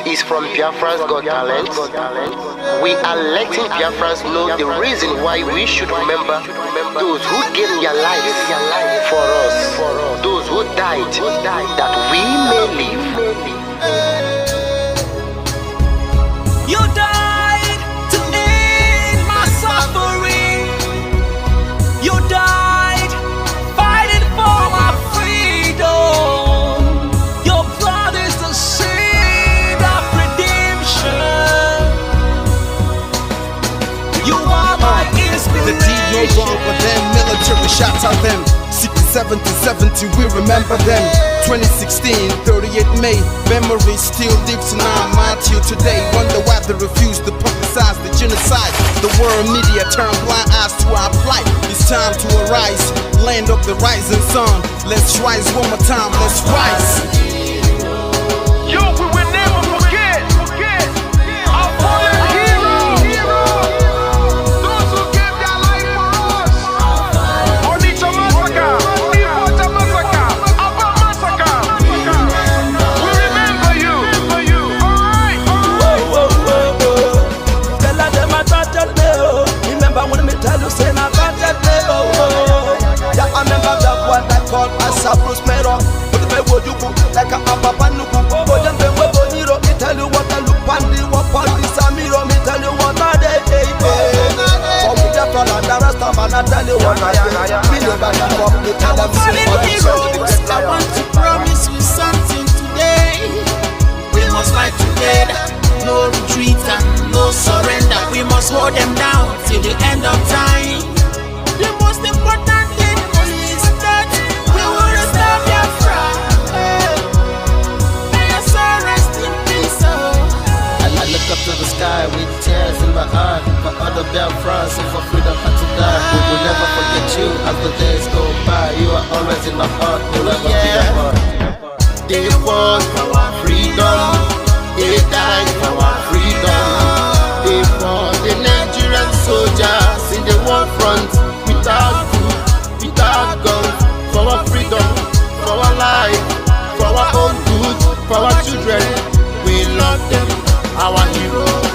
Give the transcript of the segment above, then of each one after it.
This is from Biafra's Got Talent. We are letting Biafrans know the reason why we should remember those who gave their lives for us, those who died that we may live. You died to end my suffering. You died fighting for my freedom. Your blood is the seed of redemption. You are my inspiration. The deed no wrong with them, military shots at them. 67 to 70, we remember them. 2016, 38 May, memory still lives in our mind till today. Wonder why they refuse to publicize the genocide. The world media turn blind eyes to our plight. It's time to arise, land of the rising sun. Let's rise one more time, let's rise. Yo, we will never forget our fallen heroes. Those who gave their life for us. Onitsha massacre, Iwata massacre, Aba massacre. We remember you. Alright. Tell them I got that day. Remember when me tell you say I got that day. Yeah, I remember that one that called us a prospero. But the way you go like a papa nuku. But then when we go me tell you what I look on the Samiro. Me tell you what I day. For we just follow the rest of man. I tell you what I do. Me know that you come to tell them. I want to promise you something today. We must fight together. No retreat and no surrender. We must hold them down till the end of time. The most important thing is that we will restore Biafra. May your soul rest in peace. I look up to the sky with tears in my eye. For other Biafrans and for freedom had to die. We will never forget you as the days go by. You are always in my heart, forever be a part. They fought for our freedom. They died for our freedom. They fought the Nigerian soldiers in the war front. Without food, without guns. For our freedom, for our life, for our own good, for our children. We love them, our heroes.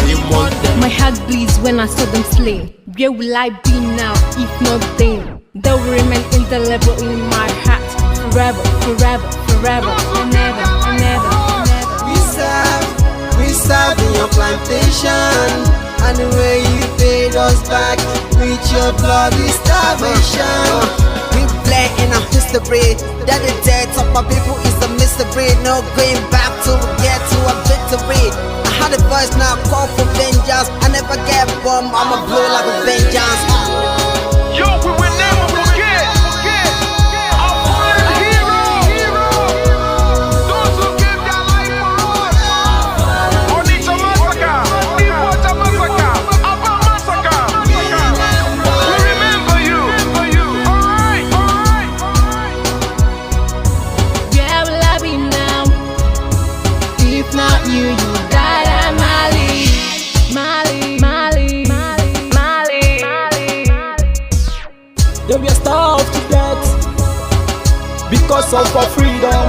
We want them. My heart bleeds when I saw them slain. Where will I be now if not then? They will remain indelible in my heart. Forever, forever, forever, and never, and never, and never. We serve in your plantation, and the way you paid us back with your bloody starvation. We play in our history that the death of my people is a mystery. No going back to get to a victory. I had a voice now call for vengeance. I never get bomb, I'ma blow like a vengeance. Yo, we will never forget our fallen heroes. Those who gave their life for us. Onitsha massacre, Iwata massacre, Aba massacre. We remember you. Alright. Where will I be now? If not you, you died at Mali. They were starved to death because of our freedom,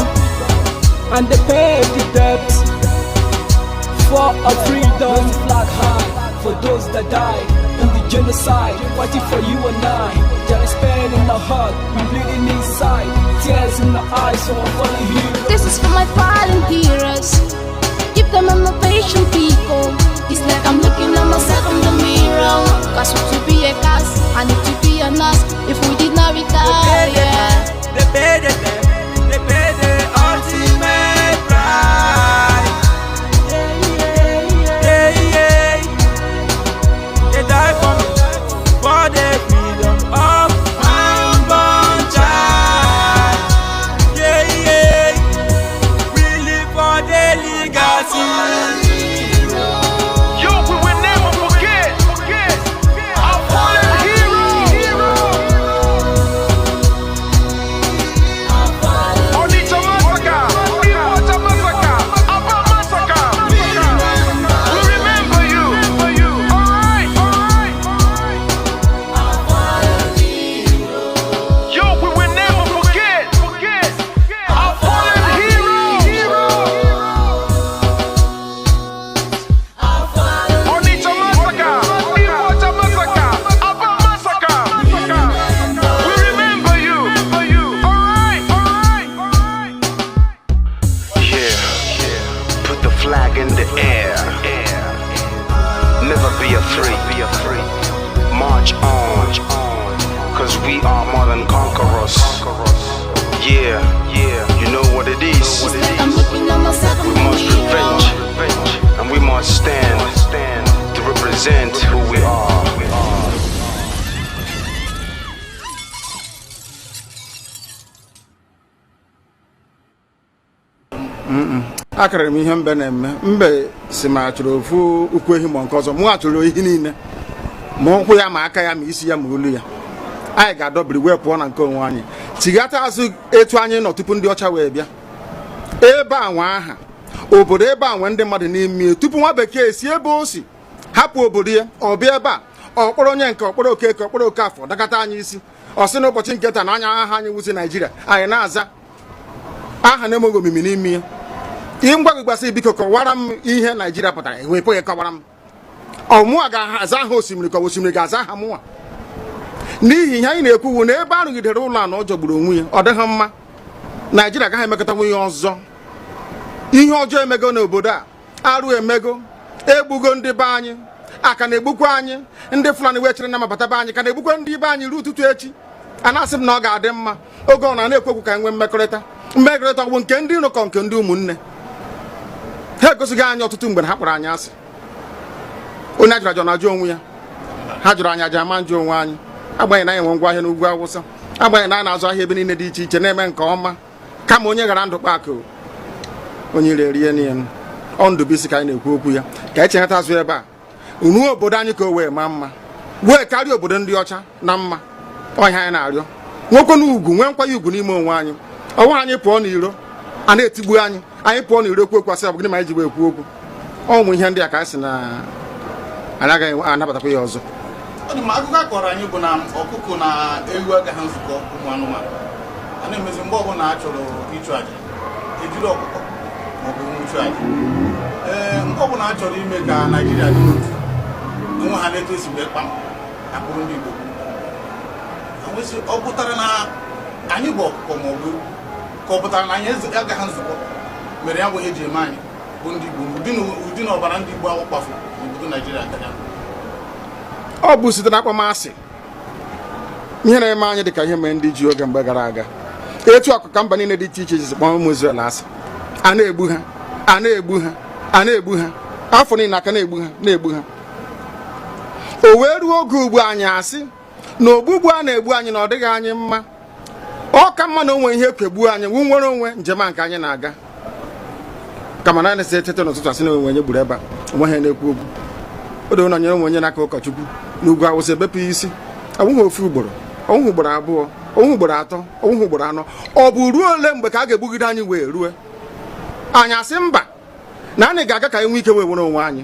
and they paid the debt for our freedom. Flag high for those that died in the genocide, fighting for you and I. There is pain in our heart, we bleeding inside, tears in our eyes, so I'm falling here. This is for my fallen heroes. Give them a motivation, people. It's like I'm looking at myself in the mirror. Cause to be a cast, I need to be a nurse. If we did not retire, They paid the ultimate price. They died for me, for the freedom of my unborn child. We live for the legacy. Yo, we will never forget our fallen heroes. and conquer us. Yeah, you know what it is. It's like I'm looking at myself in We the must mirror. revenge, and we must stand to represent who we are. Akara m ihe mbe na-eme mbe si ma chọrọ ofu ukwu ehi ma nke ọzọ mụ achọrọ ihe niile ma ụkwụ ya ma aka ya ma isi ya ma olu ya anyị ga-adọbiri wee pụọ na nke onwe anyị tighata azụ etu anyị nọ tupu ndị ọcha wee bịa ebe a nwa aha obodo ebe a nwe ndị mmadụ n'ime tupu nwa bekee si ebe o si hapụ obodo ya ọ bịa ebe a ọkpọrọ onye nke ọkpọrọ okeke ọkpọrọ oke afọ dakata anyị isi ọ sị n'ụbọchị nke taa na anya aha anyị wusi Naijiria anyị na-aza aha na-emeghị omimi n'ime ya ngwa gị gbasị biko kọwara m ihe Naijiria pụtara enwepụghị kọwara m ọmụa ga-aza aha osimiri ka osimiri ga-aza aha mụnwa n'ihi ihe anyị na-ekwuwu na ebe arụgidere ụlọ a na ọ jọgburu onwe ya ọ dịghị mma Naijiria agaghị emekọtanwu ihe ọzọ ihe ọjọọ emego n'obodo a arụ emego egbugo ndị be anyị aka na-egbukwa anyị ndị Fulani wee chere na mabata be anyị ka na-egbukwa ndị be anyị ruo ụtụtụ echi a na-asị m na ọ ga-adị mma oge ọ na-ekwekwu ka nwee mmekọrịta bụ nke ndị iro kọ nke ndị ụmụnne ha egosighị anyị ọtụtụ mgbe ha kpọrọ anyị asị onye ajụrụ ajụ na-ajụ onwe ya ha jụrụ anyị aja ama njụ onwe anyị agbanyeghị na anyị nwe ngwa ahịa n'ugwu Awụsa agbanyeghị na anyị na-azụ ahịa ebe niile dị iche iche na-eme nke ọma kama onye ghara ndụ kpakụ onye ire rie niile ọ Ndụbụisi ka anyị na-ekwu okwu ya ka anyị cheghata azụ ebe a ruo obodo anyị ka o wee maa mma wee karịa obodo ndị ọcha na mma ọhịa anyị na-arịọ nwekwe n'ugwu nwee nkwanye ugwu n'ime onwe anyị ọnwa anyị pụọ n'iro a na-etigbu anyị pụọ n'iro ekwu okwu asị ọ bụ gịnị ma anyị ji wee ekwu okwu ụmụ ihe ndị a ka anyị sị na anyị agaghị anabatakwa ya ọzọ akụkọ akọrọ anyị bụ na ọkụkọ na ewu agaghị nzukọ ụmụ anụmanụ a na-emezi mgbe ọbụla a chọrọ ịchụ aja ejiri ọkụkọ maọbụ nwụchụ aja mgbe ọbụla a chọrọ ime ka Naijiria dị n'otu onwe ha na-eto esi wee kpam akpụrụ ndị Igbo ọ pụtara na anyị bụ ọkụkọ maọbụ ka ọ pụtara na anyị agaghị nzukọ mere ya bụ ihe eji eme anyị bụ ndị Igbo ụdị na ọbara ndị Igbo awụkpafu n'obodo Naijiria agaghị ọ bụ site na akpọmasị ihe na-eme anyị dịka ihe mere ndị ji oge mgbe gara aga etu ọkụka mba niile dị iche iche ji kpọọ ụmụ Izrel asị a na-egbu ha a na-egbu ha afọ niile aka na-egbu ha o wee ruo oge ugbu anyị asị na ogbugbu a na-egbu anyị na ọ dịghị anyị mma ọ ka mma na onwe ihe kegbuo anyị nwere onwe njem a nke anyị na-aga kama na na-ese etete n'ụtụtụ asị na onwe onye gburu ebe a onwe ha na-ekwu okwu o doo na nyere onwe onye n'aka ụkọchukwu n'ugwu Awụsa ebepụ isi ọnwụghị ofu ugboro ọnwụghị ugboro abụọ ọnwụghị ugboro atọ ọnwụghị ugboro anọ ọ bụ ruo ole mgbe ka a ga-egbugide anyị wee rue anyị asị mba na anyị ga-aga ka anyị nwee ike wee nwere onwe anyị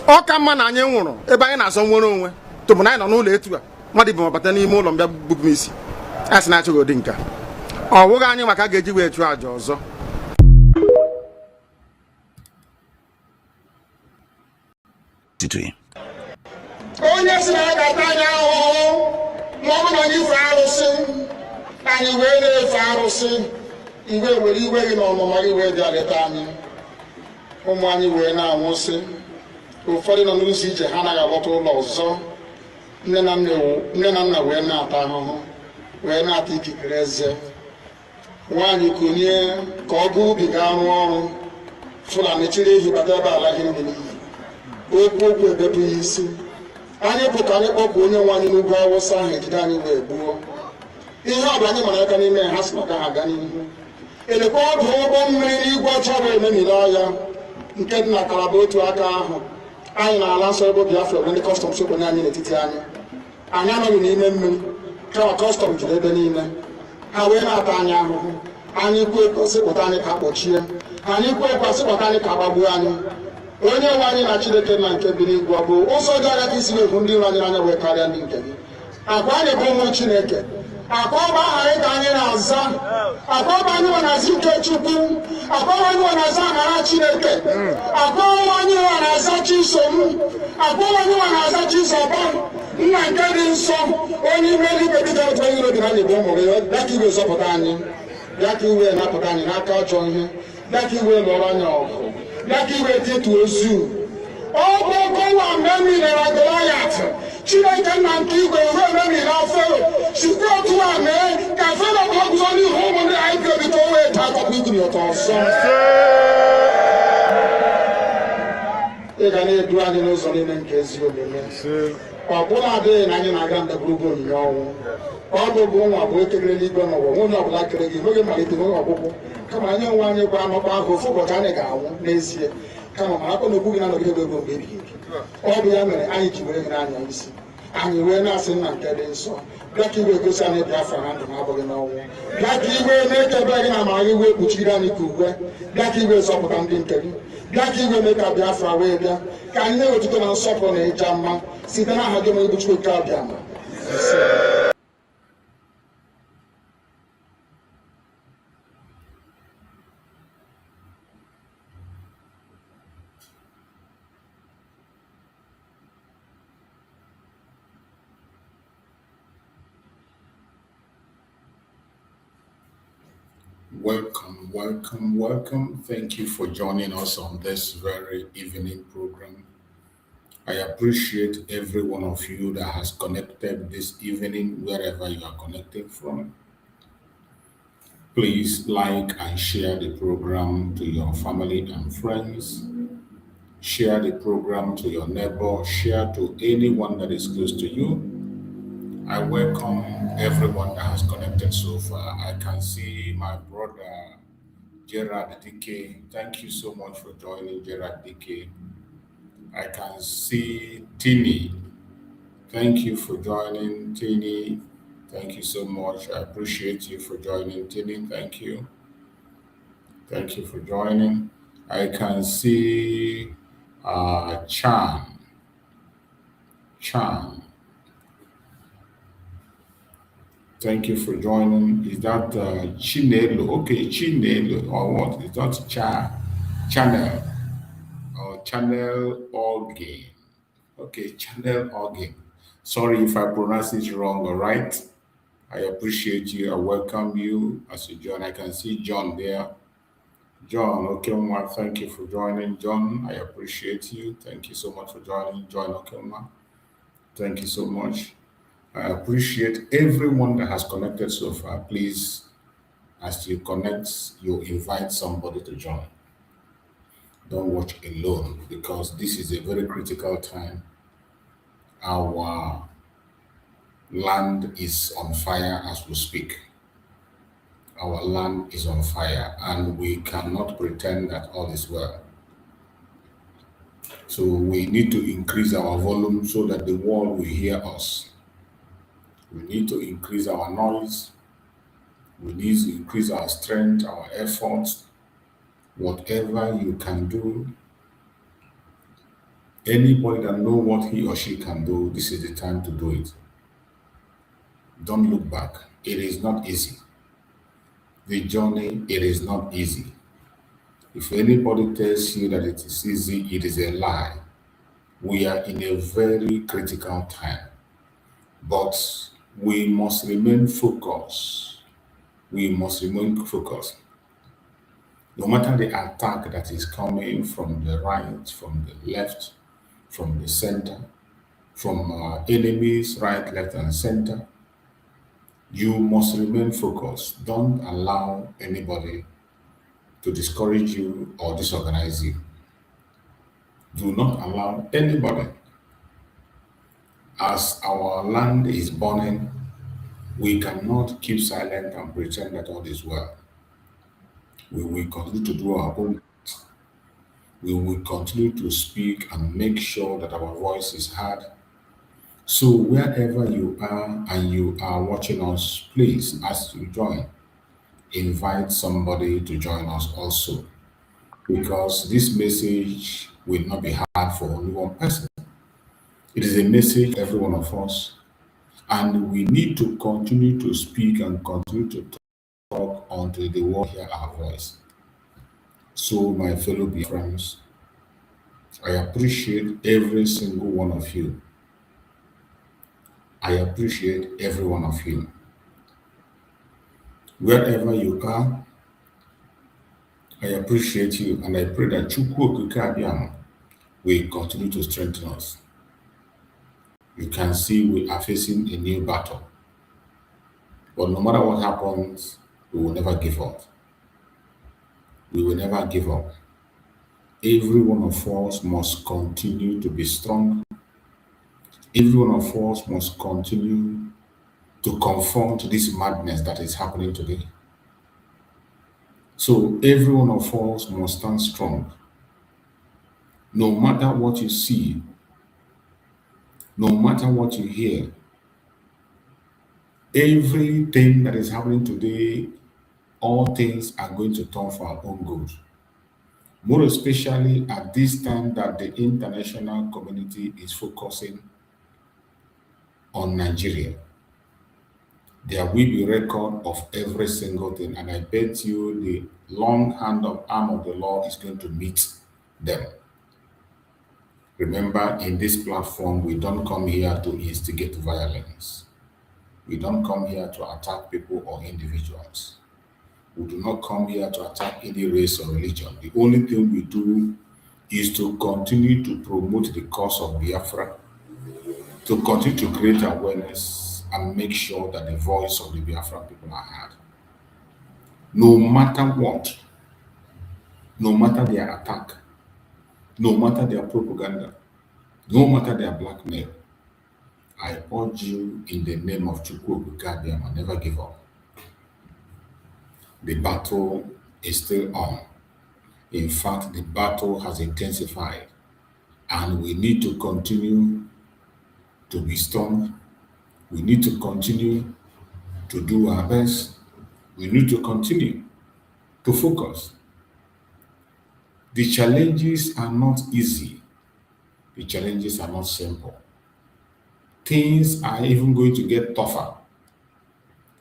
ọ ka mma na anyị nwụrụ ebe anyị na-azọ nwere onwe tụbụ na anyị nọ n'ụlọ etu a mmadụ ibe mabata n'ime ụlọ mbịa bupụ m isi a sị na-achọghị ụdị nka ọ bụghị anyị maka a ga-eji wee chụọ àjà ọzọ onye si na ya ga-ata anyị ahụhụ ma ọ bụ na anyị fe arụsị anyị wee na-efe arụsị mgbe were iwe gị na ọmụma gị wee bịa leta anyị ụmụ anyị wee na-anwụsị ụfọdụ nọ n'ụzọ ije ha anaghị alọta ụlọ ọzọ nne na nna wee na-ata ahụhụ wee na-ata ikikere eze nwaanyị konye ka ọ gaa ubi gaa rụọ ọrụ Fulani chiri ehi bata ebe ala ihe ndị n'iyi okwu ebepụ ya isi anyị bụ ka anyị kpọpụ onye nwe anyị n'ugwu Awụsa ahụ ejide anyị wee gbuo ihe ọ bụ anyị mara aka n'ime ha si maka ha aga n'ihu elekwa ọdụ ụgbọ mmiri n'igwe ọcha bụ ememiri ọhịa nke dị na Kalaba otu aka ahụ anyị na-ala nsọ ebe Biafra bụ ndị kọstọm sokwenye anyị n'etiti anyị anọghị n'ime mmiri kama kọstọm juru ebe niile ha wee na-ata anyị ahụhụ anyị kwuo ekwesịpụta anyị ka kpọchie anyị kwuo ekwesịpụta anyị ka gbagbuo anyị onye nwe anyị na Chineke na nke bi n'igwe ọ bụ ụzọ dị anya ka isi wepụ ndị iro anyị n'anya wee karịa ndị nke gị akwa anyị bụ ụmụ Chineke akwa ọba aha anyị ka anyị na-aza akwa ọba anyị nwe na-aza ike Chukwu akwa ọba anyị nwe na-aza amara Chineke akwa ọba anyị nwe na-aza Chisom akwa ọba anyị nwe na-aza Chizoba nna nke dị nsọ onye ime eluigwe dịka otu onye iro dị na anyị bụ ụmụ gị bịa ka iwe zọpụta anyị bịa ka iwe napụta anyị n'aka ajọ ihe bịa ka iwe lụọrọ anyị ọgụ bịa ka iwe dịtụ ozu ọ bụ ọkọwa mgbe mmiri Goliath Chineke nna nke igwe wee memiri na fero sikwa otu a mee ka fero ka ọ guzo n'ihu ụmụnne anyị ga-ebite onwe eji akwakwa ikiri ọtọ ọsọ ị ga na-edu anyị n'ụzọ niile nke ezi omume ọ bụla adịghị na anyị na-aga ndagwurugwu onyinye ọnwụ ọ bụ nwa bụ ekele n'igwe n'ụwa nwunye ọbụla kere gị nweghị mmalite nweghị ọgwụgwụ kama anyị onwe anyị kwa anọkwa ahụ ofu ụbọchị anyị ga-anwụ n'ezie kama ma akpọ na okwu gị na-anọgide ebe mgbe ebighị ebi ọ bụ ya mere anyị ji were gị n'anya isi anyị wee na-asị nna nke dị nsọ bịa ka igwe gosi anyị Biafra na ndụ na-abụghị n'ọnwụ bịa ka igwe mee ka ebe gị na amara gị wee kpuchiri anyị ka uwe bịa ka igwe zọpụta ndị nke gị bịa ka igwe mee ka Biafra wee bịa ka anyị na otuto na nsọpụrụ na ịja mma site n'aha gị onye bụ Chukwu nke abịa ma Welcome, welcome, welcome. Thank you for joining us on this very evening program. I appreciate every one of you that has connected this evening, wherever you are connecting from. Please like and share the program to your family and friends. Share the program to your neighbor. Share to anyone that is close to you. I welcome everyone that has connected so far. I can see my brother Gerard DK. Thank you so much for joining, Gerard DK. I can see Tini. Thank you for joining, Tini. Thank you so much. I appreciate you for joining, Tini. Thank you. Thank you for joining. I can see Chan. Thank you for joining. Is that Chinelo? Okay, Chinelo. Or what? Is that Channel? Or Channel Organ? Okay, Channel Organ. Sorry if I pronounce it wrong, all right? I appreciate you. I welcome you as you join. I can see John there. John, okay, thank you for joining. John, I appreciate you. Thank you so much for joining. John Okema. Thank you so much. I appreciate everyone that has connected so far. Please, as you connect, you invite somebody to join. Don't watch alone because this is a very critical time. Our land is on fire as we speak. Our land is on fire and we cannot pretend that all is well. So we need to increase our volume so that the world will hear us. We need to increase our noise. We need to increase our strength, our efforts. Whatever you can do, anybody that knows what he or she can do, this is the time to do it. Don't look back. It is not easy. The journey, it is not easy. If anybody tells you that it is easy, it is a lie. We are in a very critical time. But we must remain focused. We must remain focused. No matter the attack that is coming from the right, from the left, from the center, from our enemies, right, left, and center, you must remain focused. Don't allow anybody to discourage you or disorganize you. Do not allow anybody. As our land is burning, we cannot keep silent and pretend that all is well. We will continue to do our own. We will continue to speak and make sure that our voice is heard. So wherever you are and you are watching us, please, as you join, invite somebody to join us also. Because this message will not be heard for only one person. It is a message to every one of us, and we need to continue to speak and continue to talk until the world hear our voice. So, my fellow friends, I appreciate every single one of you. I appreciate every one of you. Wherever you are, I appreciate you, and I pray that Chukwu Okike Abiyama will continue to strengthen us. you can see we are facing a new battle. But no matter what happens, we will never give up. We will never give up. Every one of us must continue to be strong. Every one of us must continue to confront this madness that is happening today. So every one of us must stand strong. No matter what you see, no matter what you hear, everything that is happening today, all things are going to turn for our own good. More especially at this time that the international community is focusing on Nigeria. There will be record of every single thing, and I bet you the long arm of the law is going to meet them. Remember, in this platform, we don't come here to instigate violence. We don't come here to attack people or individuals. We do not come here to attack any race or religion. The only thing we do is to continue to promote the cause of Biafra, to continue to create awareness and make sure that the voice of the Biafra people are heard. No matter what, no matter their attack, no matter their propaganda, no matter their blackmail, I urge you in the name of Chukwu Abiyama, never give up. The battle is still on. In fact, the battle has intensified, and we need to continue to be strong. We need to continue to do our best. We need to continue to focus. The challenges are not easy. The challenges are not simple. Things are even going to get tougher.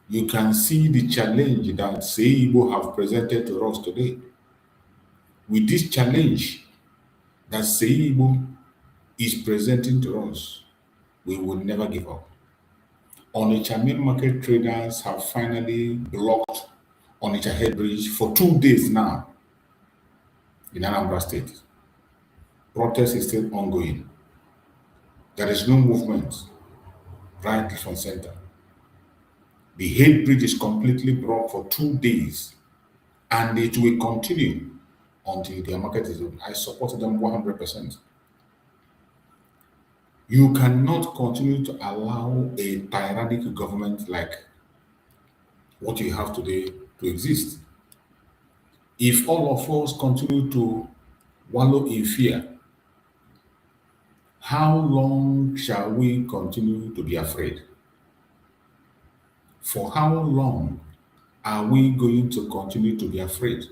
You can see the challenge that Seibo have presented to us today. With this challenge that Seibo is presenting to us, we will never give up. Onitsha main market traders have finally blocked Onitsha Head Bridge for 2 days now in Anambra State. Protest is still ongoing. There is no movement right from center. The Head Bridge is completely blocked for 2 days, and it will continue until their market is open. I support them 100%. You cannot continue to allow a tyrannical government like what you have today to exist. If all of us continue to wallow in fear, how long shall we continue to be afraid? For how long are we going to continue to be afraid?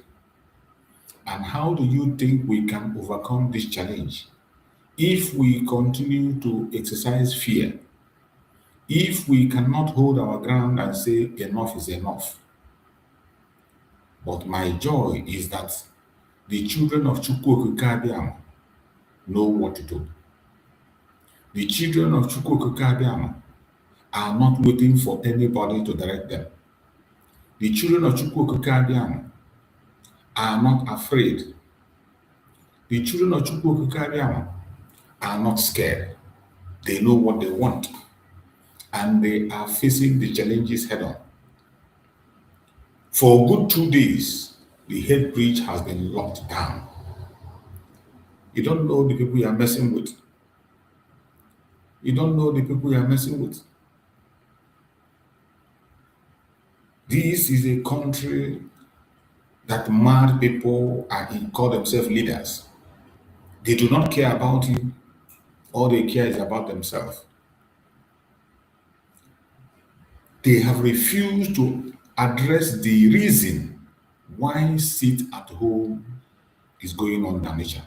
And how do you think we can overcome this challenge? If we continue to exercise fear, if we cannot hold our ground and say enough is enough. But my joy is that the children of Chukwu Abiyama know what to do. The children of Chukwu Abiyama are not waiting for anybody to direct them. The children of Chukwu Abiyama are not afraid. The children of Chukwu Abiyama are not scared. They know what they want, and they are facing the challenges head on. For a good 2 days, the Head Bridge has been locked down. You don't know the people you are messing with. You don't know the people you are messing with. This is a country that mad people call themselves leaders. They do not care about you. All they care is about themselves. They have refused to address the reason why sit at home is going on in nature.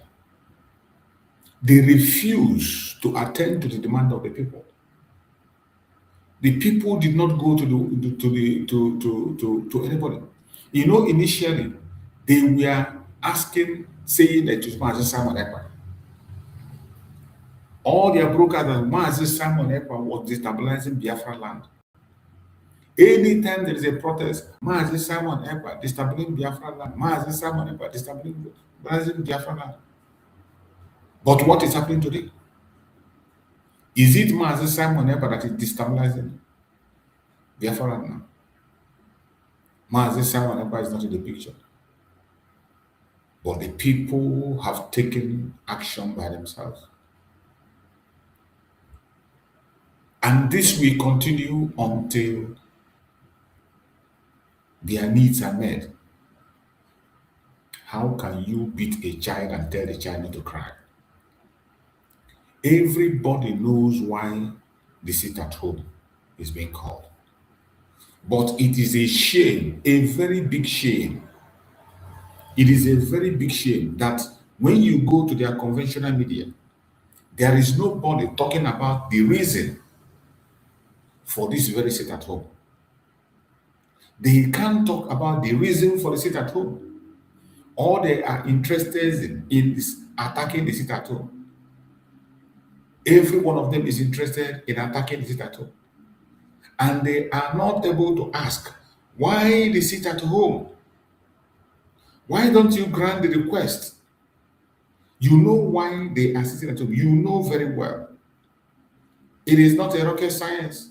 They refuse to attend to the demand of the people. The people did not go to anybody. You know, initially they were asking, saying that it was Mazi Simon Ekpa. All their brokers and Mazi Simon Ekpa was destabilizing Biafra land. Anytime there is a protest, Mazi Simon Ekpa destabilizing Biafra land. Mazi Simon Ekpa destabilizing Biafra land. But what is happening today? Is it Mazi Simon Ekpa that is destabilizing Biafra right now? Mazi Simon Ekpa is not in the picture. But the people have taken action by themselves. And this will continue until their needs are met. How can you beat a child and tell the child not to cry? Everybody knows why the sit at home is being called. But it is a shame, a very big shame. It is a very big shame that when you go to their conventional media, there is nobody talking about the reason for this very sit at home. They can't talk about the reason for the sit at home. All they are interested in is attacking the sit at home. Every one of them is interested in attacking the sit at home. And they are not able to ask, why the sit at home? Why don't you grant the request? You know why they are sitting at home. You know very well. It is not a rocket science.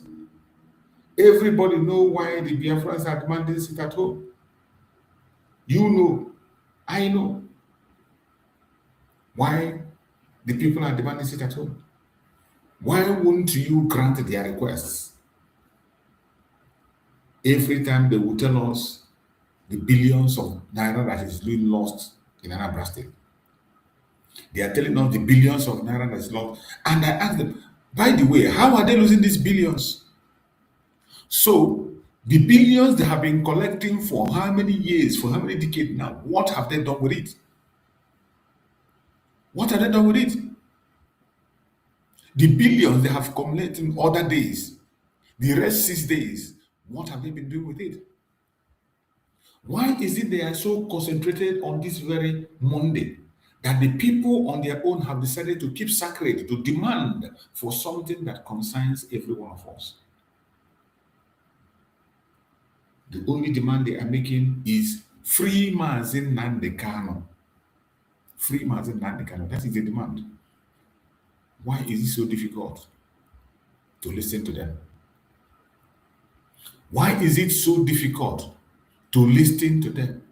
Everybody know why the Biafrans are demanding sit at home. You know. I know why the people are demanding sit at home. Why won't you grant their requests? Every time they will tell us the billions of naira that is being lost in Anambra State. They are telling us the billions of naira that is lost. And I ask them, by the way, how are they losing these billions? So, the billions they have been collecting for how many years, for how many decades now, what have they done with it? What have they done with it? The billions they have collected in other days, the rest 6 days, what have they been doing with it? Why is it they are so concentrated on this very Monday that the people on their own have decided to keep sacred, to demand for something that concerns every one of us? The only demand they are making is free Mazi Nnamdi Kanu. Free Mazi Nnamdi Kanu. That is the demand. Why is it so difficult to listen to them? Why is it so difficult to listen to them?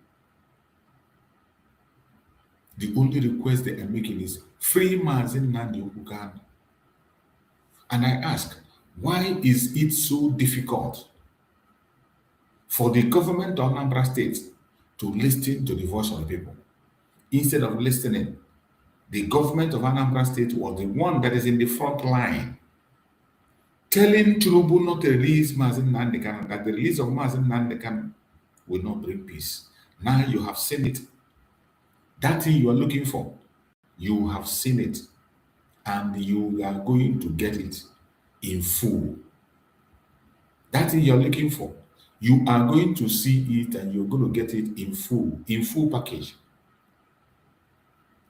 The only request they are making is free Mazi Nnamdi Kanu. And I ask, why is it so difficult for the government of Anambra State to listen to the voice of the people? Instead of listening, the government of Anambra State was the one that is in the front line telling Tinubu not to release Mazi Nnamdi Kanu, that the release of Mazi Nnamdi Kanu will not bring peace. Now you have seen it. That thing you are looking for, you have seen it, and you are going to get it in full. That thing you are looking for, you are going to see it and you're going to get it in full package.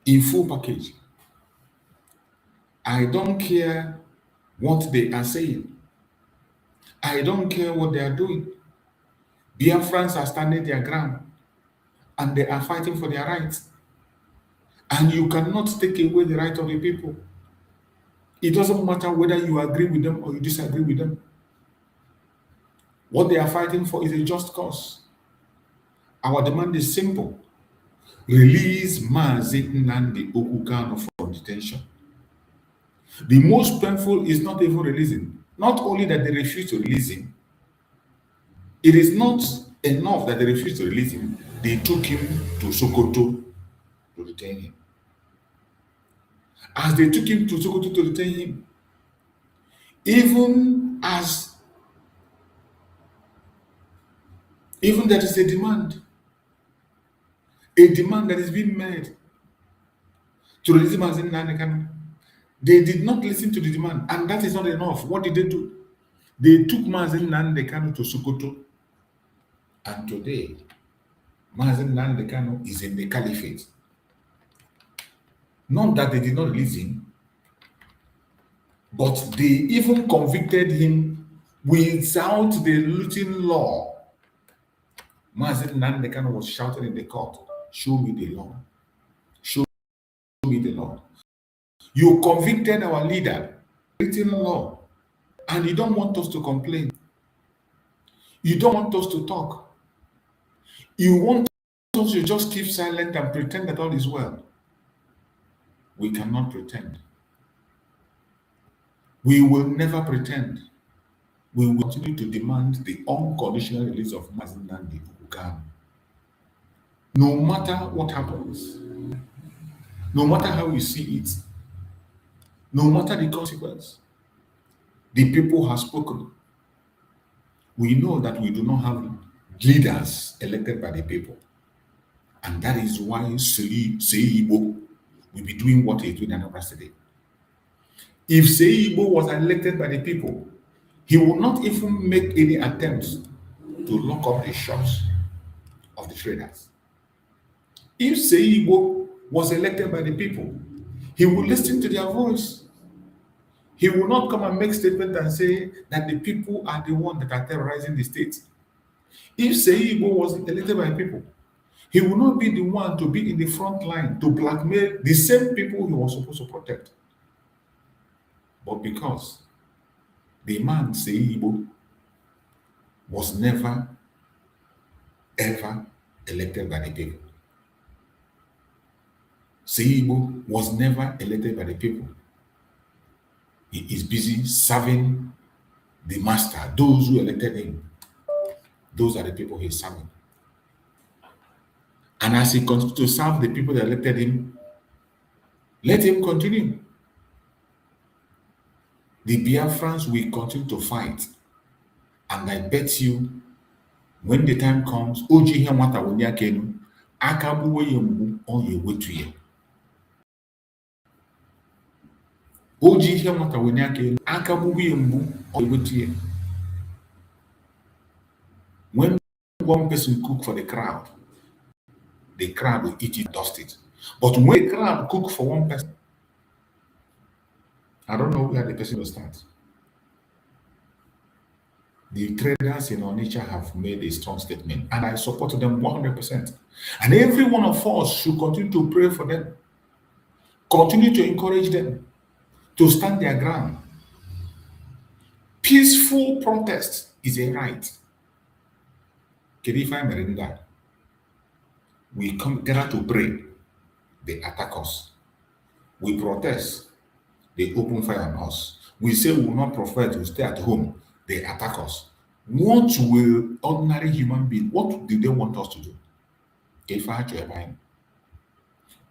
In full package. I don't care what they are saying. I don't care what they are doing. Biafrans are standing their ground and they are fighting for their rights. And you cannot take away the right of the people. It doesn't matter whether you agree with them or you disagree with them. What they are fighting for is a just cause. Our demand is simple. Release Mazi Nnamdi Kanu from detention. The most painful is not even releasing. Not only that they refuse to release him, it is not enough that they refuse to release him. They took him to Sokoto to detain him. As they took him to Sokoto to detain him, even there is a demand that is being made to release Mazi Nnamdi Kanu. They did not listen to the demand, and that is not enough. What did they do? They took Mazi Nnamdi Kanu to Sokoto, and today, Mazi Nnamdi Kanu is in the caliphate. Not that they did not release him, but they even convicted him without the looting law. Mazi Nnamdi Kanu was shouting in the court, "Show me the law. Show me the law. You convicted our leader written law, and you don't want us to complain. You don't want us to talk. You want us to just keep silent and pretend that all is well. We cannot pretend. We will never pretend. We will continue to demand the unconditional release of Mazi Nnamdi Kanu. No matter what happens, no matter how we see it, no matter the consequence, the people have spoken. We know that we do not have leaders elected by the people. And that is why Seibo will be doing what he's doing in Anambra State. If Seibo was elected by the people, he would not even make any attempts to lock up the shops of the traders. If Seibo was elected by the people, he would listen to their voice. He will not come and make statements and say that the people are the ones that are terrorizing the state. If Seibo was elected by people, he will not be the one to be in the front line to blackmail the same people he was supposed to protect. But because the man Seibo was never, ever elected by the people. Seibo was never elected by the people. He is busy serving the master, those who elected him. Those are the people he's serving. And as he continues to serve the people that elected him, let him continue. The Biafrans will continue to fight. And I bet you, when the time comes, Oji Hemwata Wunyakenu, Akabuwe Yembu, on your way to you. Oji Hemwata Wunyakenu, Akabuwe Yembu, on your way to you. When one person cook for the crowd will eat it, dust it. But when the crowd cook for one person, I don't know where the person will start. The traders in Onitsha have made a strong statement, and I support them 100%. And every one of us should continue to pray for them, continue to encourage them to stand their ground. Peaceful protest is a right. Kedifa Merinda, we come gather to pray, they attack us. We protest, they open fire on us. We say we will not profit, we stay at home, they attack us. What will ordinary human being, what do they want us to do?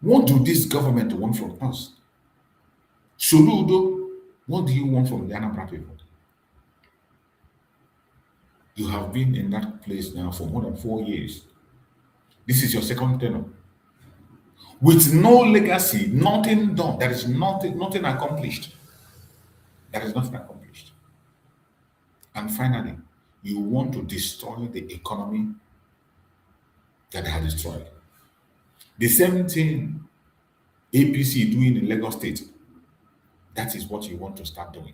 What do this government want from us? Soludo, what do you want from the Anambra people? You have been in that place now for more than 4 years. This is your second term. With no legacy, nothing done. There is nothing accomplished. There is nothing accomplished. And finally, you want to destroy the economy that they have destroyed. The same thing APC doing in Lagos State, that is what you want to start doing.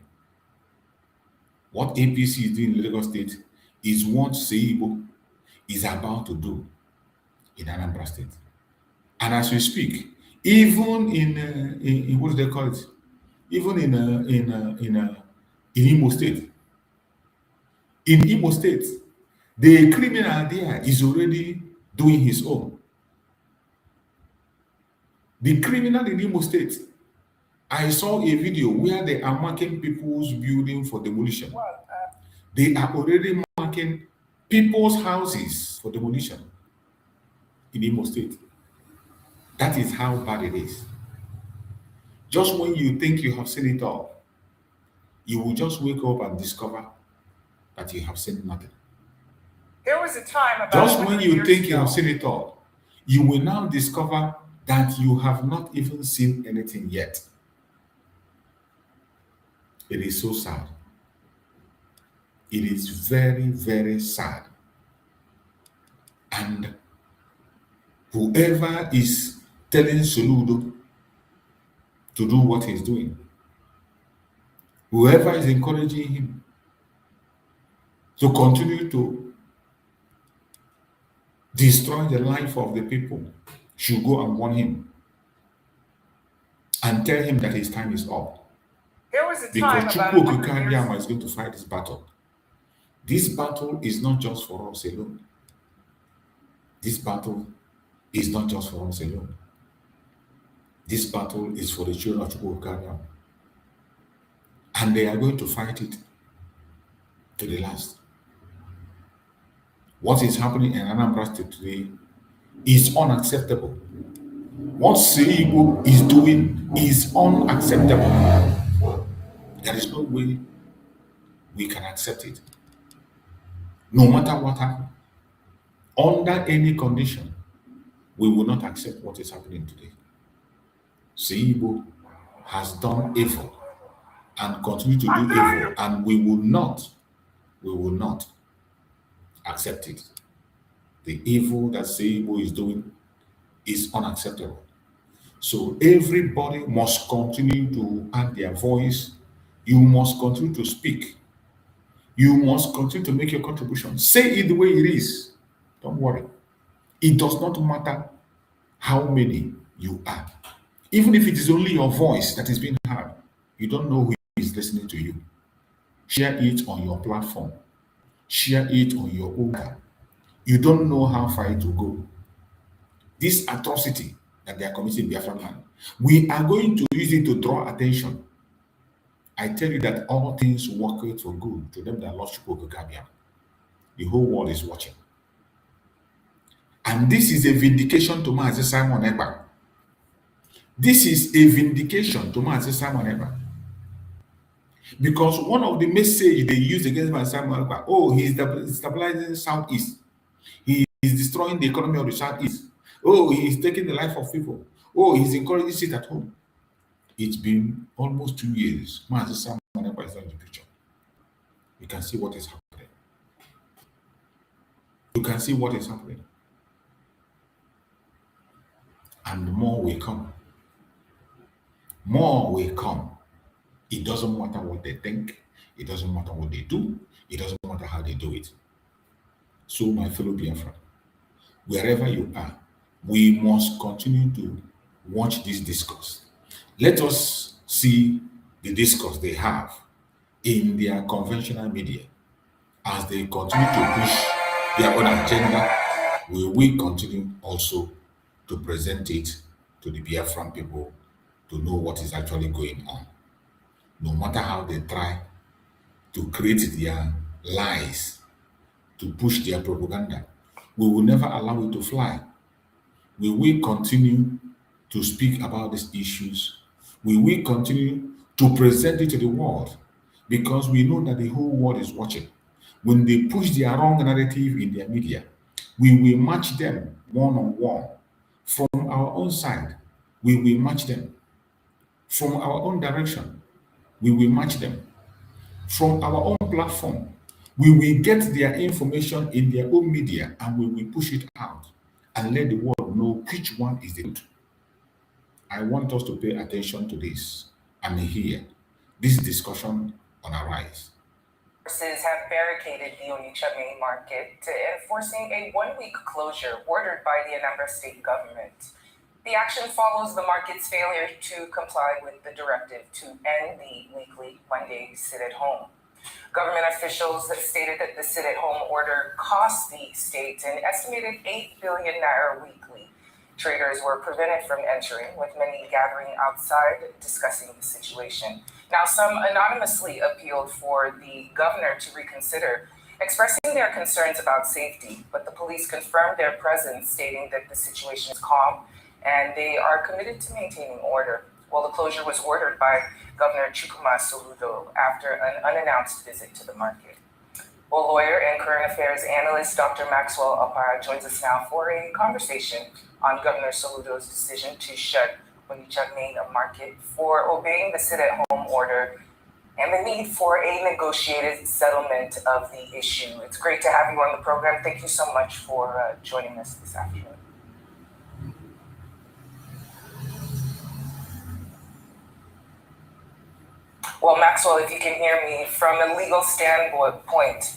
What APC is doing in Lagos State is what Seibo is about to do in Anambra State. And as we speak, even in what do they call it? Even in Imo State. In Imo State, the criminal there is already doing his own. The criminal in Imo State, I saw a video where they are marking people's building for demolition. They are already marking people's houses for demolition in Imo State. That is how bad it is. Just when you think you have seen it all, you will just wake up and discover that you have seen nothing. There was a time about just when you think you have seen it all, you will now discover that you have not even seen anything yet. It is so sad. It is very, very sad. And whoever is telling Soludo to do what he's doing, whoever is encouraging him to continue to destroy the life of the people, should go and warn him and tell him that his time is up. There was a Because time about Chukwu 100 years Okikariama is going to fight this battle. This battle is not just for us alone. This battle is not just for us alone. This battle is for the children of Chukwu Okikariama. And they are going to fight it to the last. What is happening in Anambra State today is unacceptable. What Seibo is doing is unacceptable. There is no way we can accept it. No matter what happens, under any condition, we will not accept what is happening today. Seibo has done evil and continue to do evil, and we will not accept it. The evil that Seibo is doing is unacceptable. So everybody must continue to add their voice. You must continue to speak. You must continue to make your contribution. Say it the way it is. Don't worry. It does not matter how many you are. Even if it is only your voice that is being heard, you don't know who is listening to you. Share it on your platform. Share it on your own. You don't know how far it will go. This atrocity that they are committing in Biafra land, we are going to use it to draw attention. I tell you that all things work out for good to them that love Chukwu Okikariama. The whole world is watching. And this is a vindication to Mazi Simon Ekpa. This is a vindication to Mazi Simon Ekpa. Because one of the messages they used against Mazi Simon Ekpa, oh, he's stabilizing Southeast. He is destroying the economy of the Southeast. Oh, he's taking the life of people. Oh, he's encouraging sit at home. It's been almost 2 years. Mazi Simon Ekpa is not in the picture. You can see what is happening. You can see what is happening. And more will come. More will come. It doesn't matter what they think. It doesn't matter what they do. It doesn't matter how they do it. So, my fellow Biafra, wherever you are, we must continue to watch this discourse. Let us see the discourse they have in their conventional media. As they continue to push their own agenda, we will continue also to present it to the Biafran people to know what is actually going on. No matter how they try to create their lies, to push their propaganda, we will never allow it to fly. We will continue to speak about these issues. We will continue to present it to the world because we know that the whole world is watching. When they push their wrong narrative in their media, we will match them one-on-one. From our own side, we will match them. From our own direction, we will match them. From our own platform, we will get their information in their own media and we will push it out and let the world know which one is the truth. I want us to pay attention to this and hear this discussion on Arise. Forces have barricaded the Onitsha main market, enforcing a one-week closure ordered by the Anambra state government. The action follows the market's failure to comply with the directive to end the weekly Monday sit-at-home. Government officials stated that the sit-at-home order cost the state an estimated 8 billion naira weekly. Traders were prevented from entering, with many gathering outside discussing the situation. Now, some anonymously appealed for the governor to reconsider, expressing their concerns about safety, but the police confirmed their presence, stating that the situation is calm and they are committed to maintaining order. Well, the closure was ordered by Governor Chukwuma Soludo after an unannounced visit to the market. Well, lawyer and current affairs analyst Dr. Maxwell Opara joins us now for a conversation on Governor Soludo's decision to shut Onitsha main market for obeying the sit-at-home order and the need for a negotiated settlement of the issue. It's great to have you on the program. Thank you so much for joining us this afternoon. Well, Maxwell, if you can hear me, from a legal standpoint,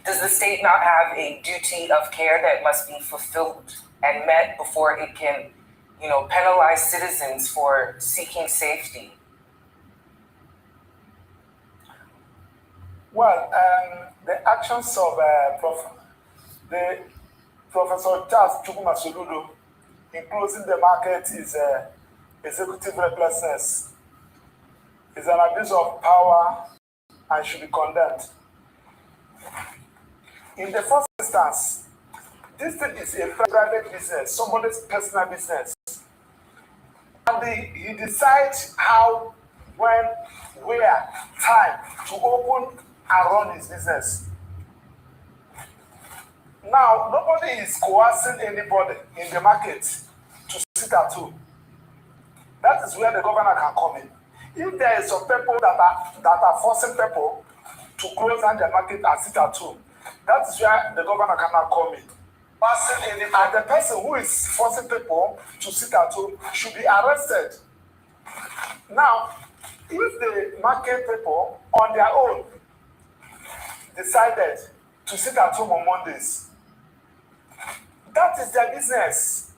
does the state not have a duty of care that must be fulfilled and met before it can, penalize citizens for seeking safety? Well, the actions of Professor Charles Chukuma Soludo in closing the market is executive recklessness, is an abuse of power and should be condemned. In the first instance, this thing is a private business, somebody's personal business. And he decides how, when, where, time to open and run his business. Now, nobody is coercing anybody in the market to sit at home. That is where the governor can come in. If there is some people that are forcing people to close down the market and sit at home, that is where the governor cannot come in. And the person who is forcing people to sit at home should be arrested. Now, if the market people on their own decided to sit at home on Mondays, that is their business.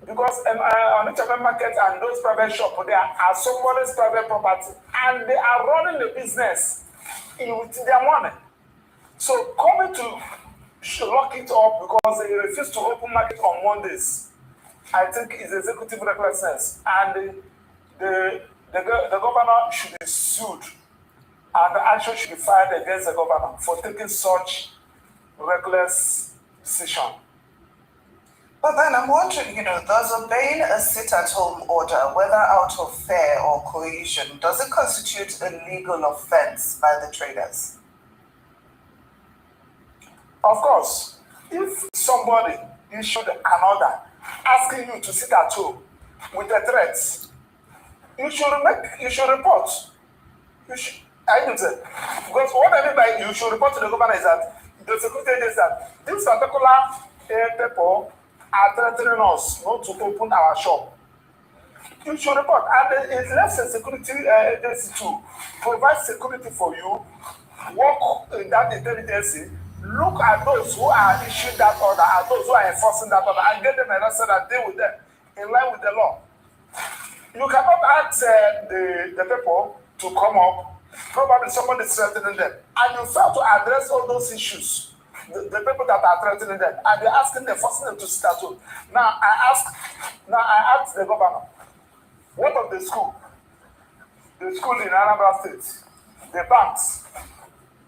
Because on each market and those private shops, they are somebody's private property, and they are running the business with their money. So coming to lock it up because they refuse to open market on Mondays, I think is executive recklessness, and the governor should be sued, and the action should be filed against the governor for taking such reckless decision. But then I'm wondering, does obeying a sit-at-home order, whether out of fear or coercion, does it constitute a legal offense by the traders? Of course, if somebody issued an order asking you to sit at home with a threat, you should report. I do say, because what I mean by you should report to the governor is that the security agency that this particular people are threatening us not to open our shop. You should report, and it left the security agency to provide security for you, work in that intelligence, look at those who are issuing that order and those who are enforcing that order and get them arrested and deal with them in line with the law. You cannot ask the people to come up, probably somebody is threatening them, and you fail to address all those issues. The people that are threatening them, and they're asking them, forcing them to sit at home. Now I asked the governor, what of the school? The school in Anambra State, the banks,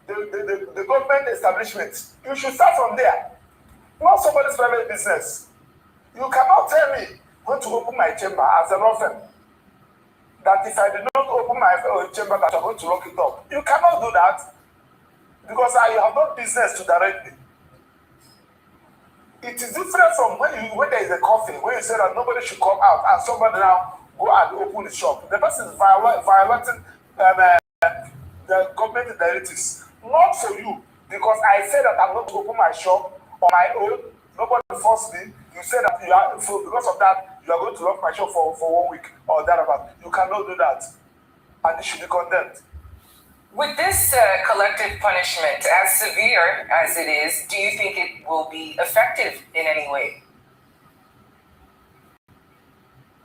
the government establishment. You should start from there, not somebody's private business. You cannot tell me when to open my chamber as a law firm, that if I did not open my chamber that I'm going to lock it up. You cannot do that, because I have no business to direct me. It is different from when there is a coffin, when you say that nobody should come out and somebody now go and open the shop. The person is violating the government directives. Not for you, because I said that I'm going to open my shop on my own. Nobody forced me. You said that you are, so because of that, you are going to lock my shop for 1 week or thereabout. You cannot do that, and it should be condemned. With this collective punishment, as severe as it is, do you think it will be effective in any way?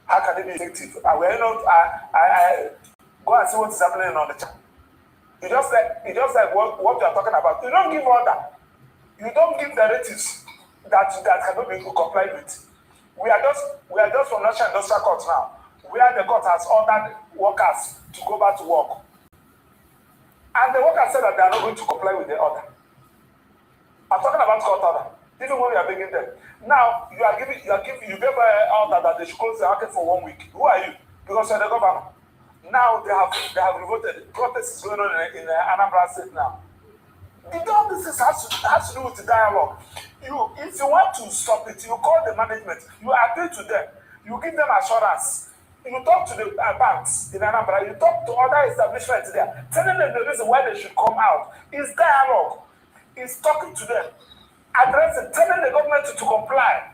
How can it be effective? I go and see what is happening on the chat. It's just like what you are talking about. You don't give order. You don't give directives that cannot be complied with. We are just from National Industrial Court now, where the court has ordered workers to go back to work. And the workers said that they are not going to comply with the order. I'm talking about court order. Even when we are begging them. Now you gave an order that they should close the market for 1 week. Who are you? Because you're the governor. Now they have revolted. Protest is going on in Anambra State now. All this has to do with the dialogue. If you want to stop it, you call the management. You appeal to them. You give them assurance. You talk to the banks in Anambra. You talk to other establishments there, telling them the reason why they should come out. It's dialogue. It's talking to them, addressing, telling the government to comply.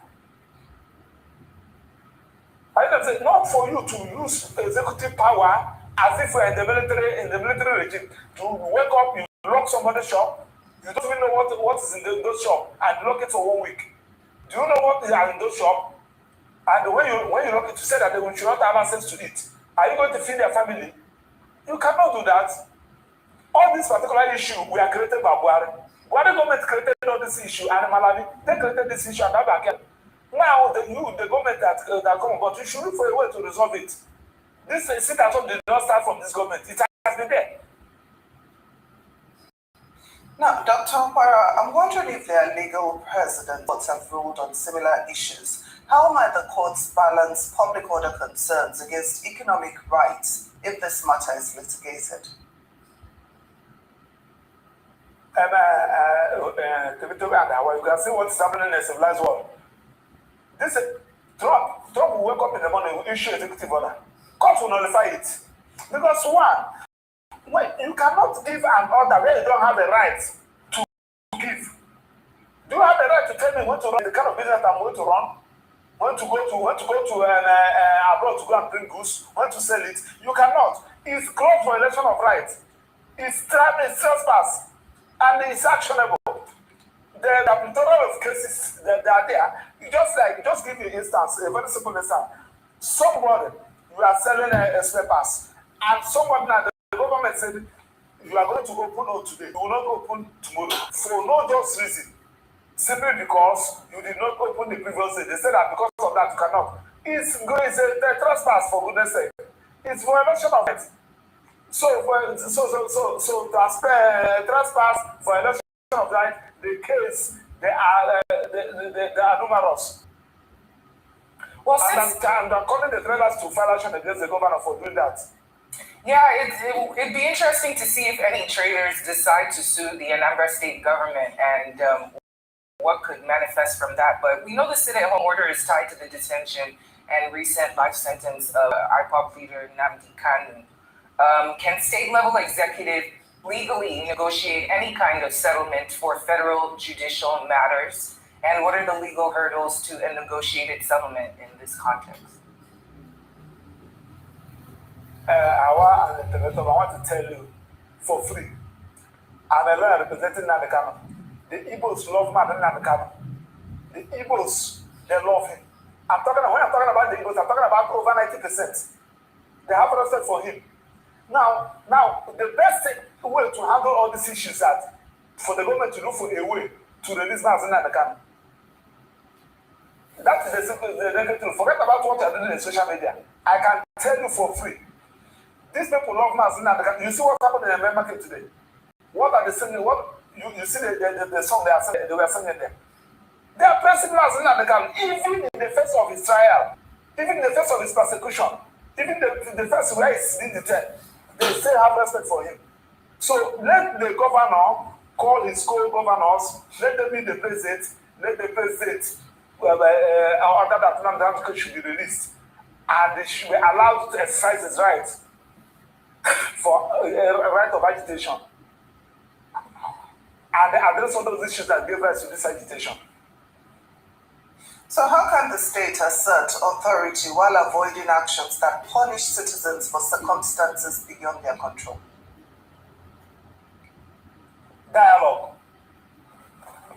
I can say not for you to use executive power as if we're in the military regime. To wake up, you lock somebody's shop. You don't even know what is in those shop and lock it for 1 week. Do you know what is in those shop? And when you look at to say that they should not have access to it, are you going to feed their family? You cannot do that. All this particular issue were created by Buhari. Buhari government created all this issue, and Malawi, they created this issue, and again. Now, the government that come, but you should look for a way to resolve it. This sit at home did not start from this government. It has been there. Now, Dr. Okwara, I'm wondering if there are legal precedents courts have ruled on similar issues. How might the courts balance public order concerns against economic rights if this matter is litigated? You can see what's happening in a civilized world. This Trump will wake up in the morning, will issue executive order. Court will nullify it. Because one, you cannot give an order where you don't have the right to give. Do you have the right to tell me when to run the kind of business I'm going to run? When to go to abroad to go and bring goods, when to sell it? You cannot. It's closed for election of rights. It's trespass, and it's actionable. The plethora of cases that are there. Just give you an instance, a very simple instance. Somebody, you are selling a spare pass, and somebody now the government said you are going to open today, you will not open tomorrow for no just reason. Simply because you did not open the previous day. They said that because of that you cannot. It's a trespass, for goodness sake. It's violation of it. So trespass, violation of right, the case, they are numerous. Well, and I'm calling the traders to file action against the governor for doing that. Yeah, it'd be interesting to see if any traders decide to sue the Anambra state government and what could manifest from that. But we know the sit-at-home order is tied to the detention and recent life sentence of IPOP leader Nnamdi Kanu. Can state-level executive legally negotiate any kind of settlement for federal judicial matters? And what are the legal hurdles to a negotiated settlement in this context? I want to tell you for free. I'm a lawyer representing Nnamdi Kanu. The Igbos love Nnamdi Kanu. The Igbos, they love him. When I'm talking about the Igbos, I'm talking about over 90%. They have respect for him. Now, the best way to handle all these issues is that for the government to look for a way to release Nnamdi Kanu. That is the simple thing. Forget about what you're doing in social media. I can tell you for free. These people love Nnamdi Kanu. You see what happened in the main market today? What are they singing? What you see the song they were singing there? They are praising Nnamdi Kanu even in the face of his trial, even in the face of his persecution, even in the face where he's being detained. They still have respect for him. So let the governor call his co-governors, let them meet the president, let the president order that Nnamdi Kanu should be released, and they should be allowed to exercise his right for a right of agitation, and address all those issues that gave rise to this agitation. So how can the state assert authority while avoiding actions that punish citizens for circumstances beyond their control? Dialogue.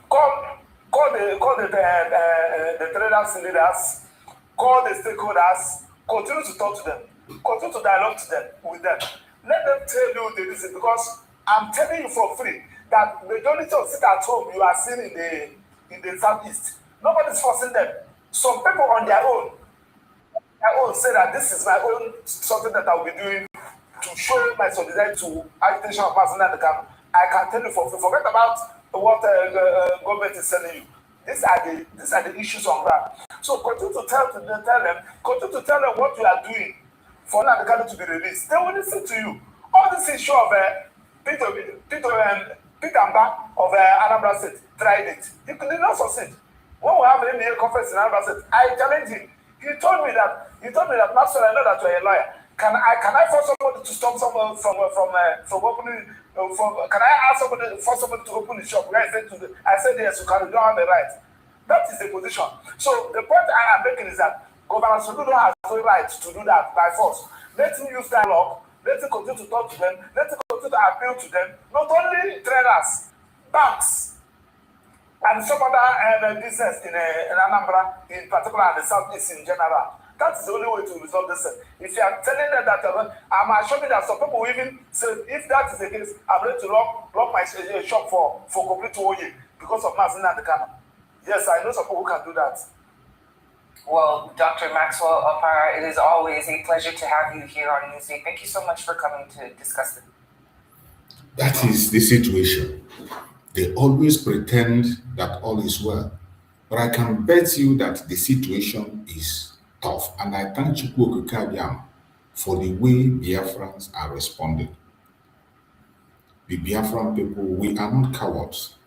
Call the traders leaders, call the stakeholders, continue to talk to them, continue to dialogue with them. Let them tell you the reason, because I'm telling you for free that majority of sit-at-home you are seeing in the southeast, nobody's forcing them. Some people on their own say that this is my own something that I will be doing to show my solidarity to agitation of Nnamdi Kanu. I can tell you for free. Forget about what government is telling you. These are the issues on ground. So continue to tell them what you are doing for Nnamdi Kanu to be released. They will listen to you. All this issue of Peter Mba of Anambra State tried it. He did not succeed. When we have an MBA conference in Anambra State, I challenged him. He told me that Master, I know that you're a lawyer. Can I force somebody to stop someone from opening? Can I ask somebody to open the shop? I said yes. You don't have the right. That is the position. So the point I am making is that Governor Soludo has the right to do that by force. Let him use dialogue. Let him continue to talk to them. Let him continue to appeal to them. Not only traders, banks, and some other business in Anambra, in particular, and the Southeast in general. That's the only way to resolve this. If you are telling them that, I'm assuming that some people even say, if that is the case, I'm ready to lock my shop for complete 2 years because of Mazi Nnamdi Kanu. Yes, I know some people who can do that. Well, Dr. Maxwell Opara, it is always a pleasure to have you here on Newsday. Thank you so much for coming to discuss it. That is the situation. They always pretend that all is well. But I can bet you that the situation is tough. And I thank Chukwu Okike for the way Biafrans are responding. The Biafran people, we are not cowards.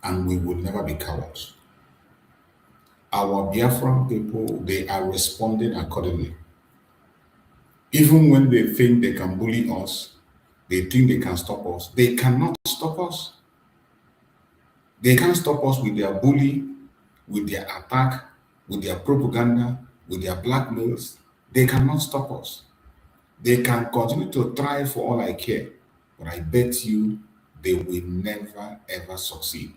And we will never be cowards. Our Biafran people, they are responding accordingly. Even when they think they can bully us, they think they can stop us, they cannot stop us. They can't stop us with their bully, with their attack, with their propaganda, with their blackmails. They cannot stop us. They can continue to try for all I care, but I bet you they will never ever succeed.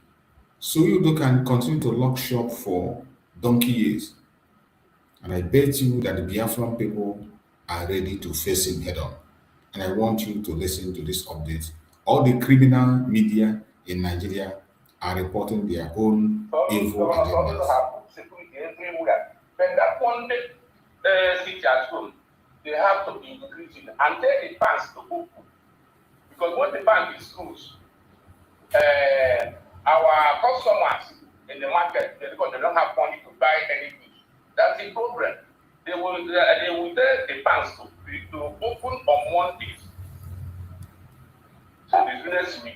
So you can continue to lock shop for donkey years. And I bet you that the Biafran people are ready to face him head on. And I want you to listen to this update. All the criminal media in Nigeria are reporting their own evil agendas. When that one sit at home, they have to be increasing and take the banks to open. Because when the bank is closed, our customers in the market, because they don't have money to buy anything, that's the problem. They will take the banks to open on Mondays. So the business will be.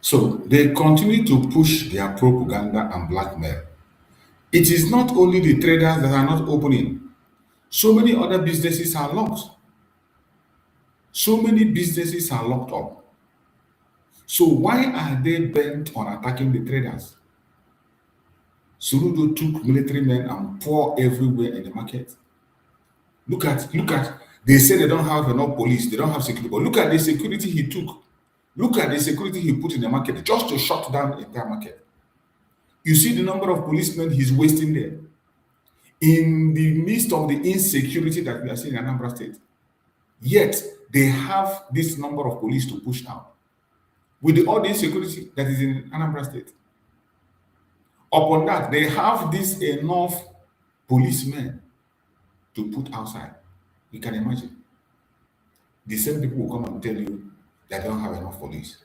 So they continue to push their propaganda and blackmail. It is not only the traders that are not opening. So many other businesses are locked. So many businesses are locked up. So why are they bent on attacking the traders? Soludo took military men and poured everywhere in the market. Look at, they say they don't have enough police, they don't have security, but look at the security he took. Look at the security he put in the market just to shut down the entire market. You see the number of policemen he's wasting there. In the midst of the insecurity that we are seeing in Anambra State. Yet, they have this number of police to push out. With all the insecurity that is in Anambra State. Upon that, they have this enough policemen to put outside. You can imagine. The same people will come and tell you that they don't have enough police.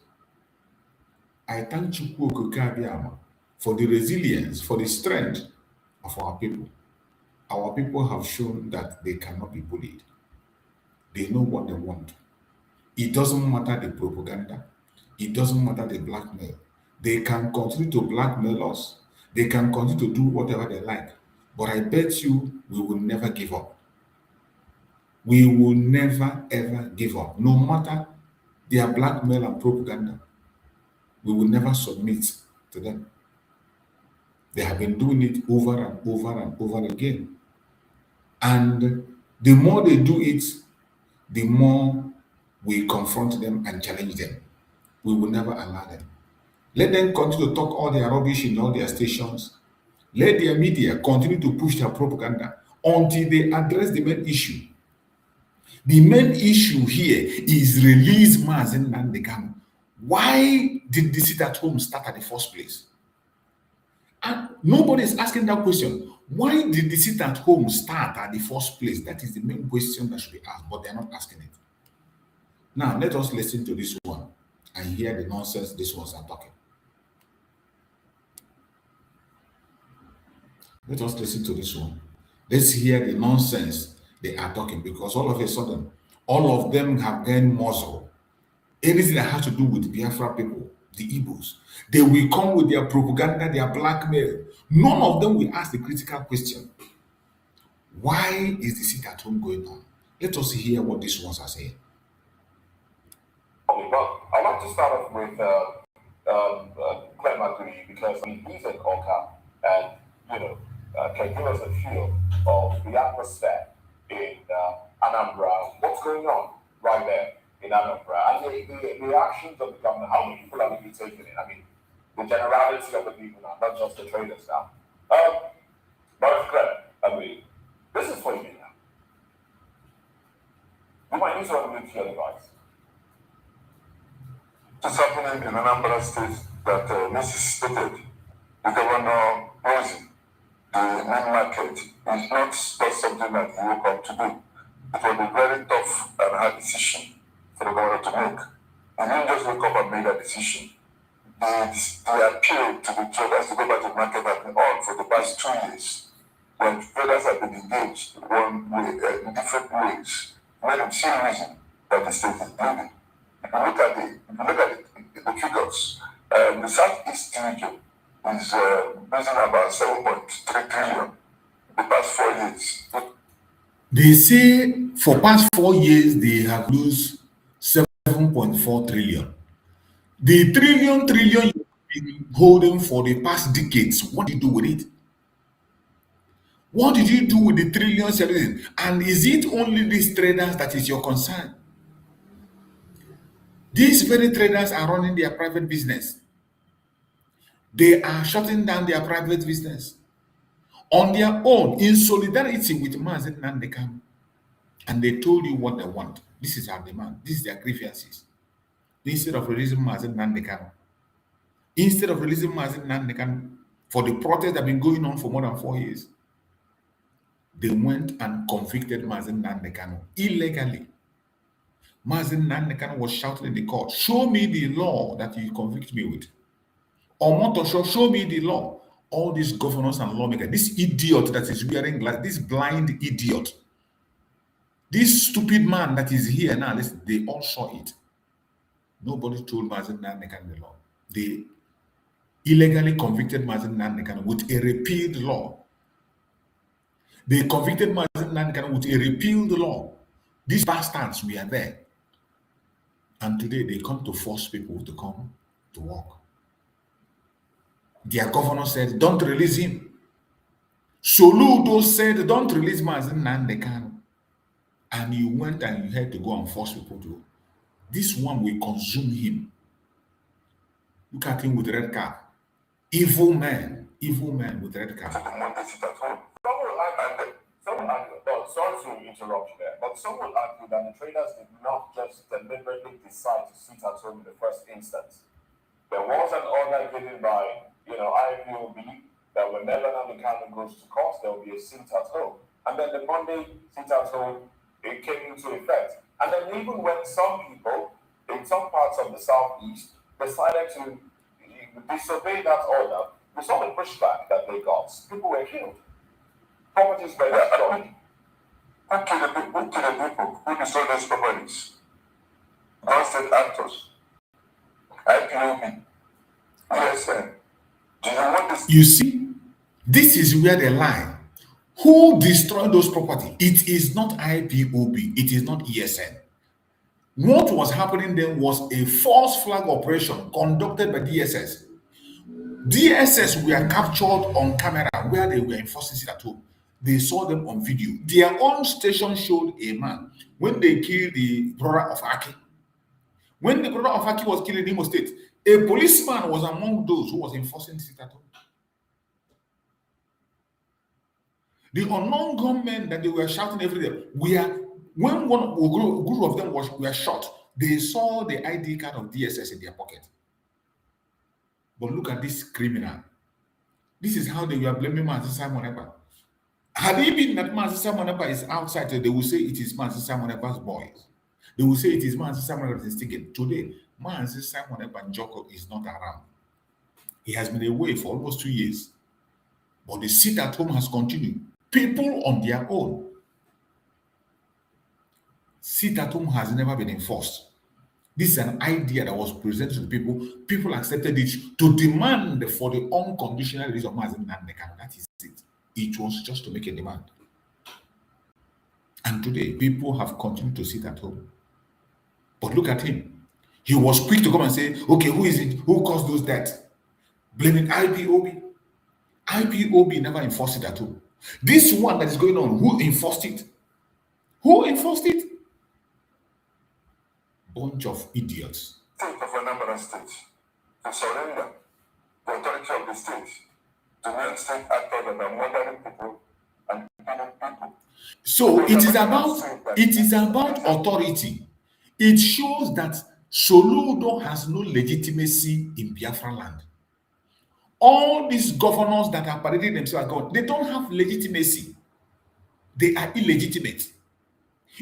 I thank Chukwu Okike for the resilience, for the strength of our people. Our people have shown that they cannot be bullied. They know what they want. It doesn't matter the propaganda. It doesn't matter the blackmail. They can continue to blackmail us. They can continue to do whatever they like. But I bet you we will never give up. We will never ever give up. No matter their blackmail and propaganda, we will never submit to them. They have been doing it over and over and over again. And the more they do it, the more we confront them and challenge them. We will never allow them. Let them continue to talk all their rubbish in all their stations. Let their media continue to push their propaganda until they address the main issue. The main issue here is release Mazi Nnamdi Kanu. Why did the sit at home start at the first place? And nobody is asking that question. Why did the sit at home start at the first place? That is the main question that should be asked, but they are not asking it. Now, let us listen to this one and hear the nonsense these ones are talking. Let us listen to this one. Let's hear the nonsense they are talking, because all of a sudden, all of them have gained muzzle. Anything that has to do with Biafra people, the Igbos, they will come with their propaganda, their blackmail. None of them will ask the critical question. Why is the sit at home going on? Let us hear what these ones are saying. Well, I'd like to start off with Mazi, because he's an Oka, and can give us a feel of the atmosphere in Anambra. What's going on right there in Anambra? And the reactions of the government, how many people are really taking it? I mean, the generality of the people now, not just the traders now. But I mean, this is for you now. You might use your military advice. What's happening in Anambra State that Mrs. stated, the governor Mazi, the main market, is not just something that he woke up to do. It was a very tough and hard decision for the governor to make. He didn't just wake up and make that decision. The appeal to the traders to go back to the market has been on for the past 2 years. When traders have been engaged in different ways, made them see reason that the state is building. If you look at the figures, the southeast region is losing about 7.3 trillion the past 4 years. They say for past 4 years they have lost 7.4 trillion. The trillion you've been holding for the past decades, what did you do with it? What did you do with the trillions? And is it only these traders that is your concern? These very traders are running their private business. They are shutting down their private business on their own in solidarity with Mazi Nnamdi Kanu. And they told you what they want. This is our demand. This is their grievances. Instead of releasing Mazi Nnamdi Kanu, for the protest that have been going on for more than 4 years, they went and convicted Mazi Nnamdi Kanu illegally. Mazi Nnamdi Kanu was shouting in the court, show me the law that you convict me with. Or show me the law. All these governors and lawmakers, this idiot that is wearing glass, this blind idiot, this stupid man that is here now, listen, they all saw it. Nobody told Mazi Nnamdi Kanu the law. They illegally convicted Mazi Nnamdi Kanu with a repealed law. They convicted Mazi Nnamdi Kanu with a repealed law. These bastards were there. And today they come to force people to come to work. Their governor said, don't release him. Soludo said, don't release Mazi Nnamdi Kanu. And you went and you had to go and force people to. This one will consume him. Look at him with red card. Evil man with red card. Sorry to interrupt you there, but some will argue that the traders did not just deliberately decide to sit at home in the first instance. There was an order given by, IPOB that whenever Nnamdi Kanu goes to court, there will be a sit at home. And then the Monday sit at home, it came into effect. And then even when some people in some parts of the southeast decided to disobey that order, we saw the pushback that they got. People were killed. Properties were destroyed. Who killed the people who destroyed those properties? Non-state actors. IPOB. USN. Do you want this? You see, this is where they lie. Who destroyed those properties? It is not IPOB. It is not ESN. What was happening then was a false flag operation conducted by DSS. DSS were captured on camera where they were enforcing it at home. They saw them on video. Their own station showed a man when they killed the brother of Aki. When the brother of Aki was killed in Imo State, a policeman was among those who was enforcing it at home. The unknown gunmen that they were shouting every day, when one group of them were shot, they saw the ID card of DSS in their pocket. But look at this criminal. This is how they were blaming Mazi Simon Ekpa. Had it been that Mazi Simon Ekpa is outside, they will say it is Mazi Simon Ekpa's boys. They will say it is Mazi Simon Ekpa that is taken. Today, Mazi Simon Ekpa Njoko is not around. He has been away for almost 2 years. But the sit at home has continued. People on their own. Sit at home has never been enforced. This is an idea that was presented to the people. People accepted it to demand for the unconditional release of Mazi Nnamdi Kanu. That is it. It was just to make a demand. And today, people have continued to sit at home. But look at him. He was quick to come and say, okay, who is it? Who caused those deaths? Blaming IPOB. IPOB never enforced it at home. This one that is going on, who enforced it? Who enforced it? Bunch of idiots. State of Anambra State to surrender the authority of the state to reinstate actors that are murdering people and killing people. So it is about authority. It shows that Soludo has no legitimacy in Biafra land. All these governors that are parading themselves as God, they don't have legitimacy. They are illegitimate.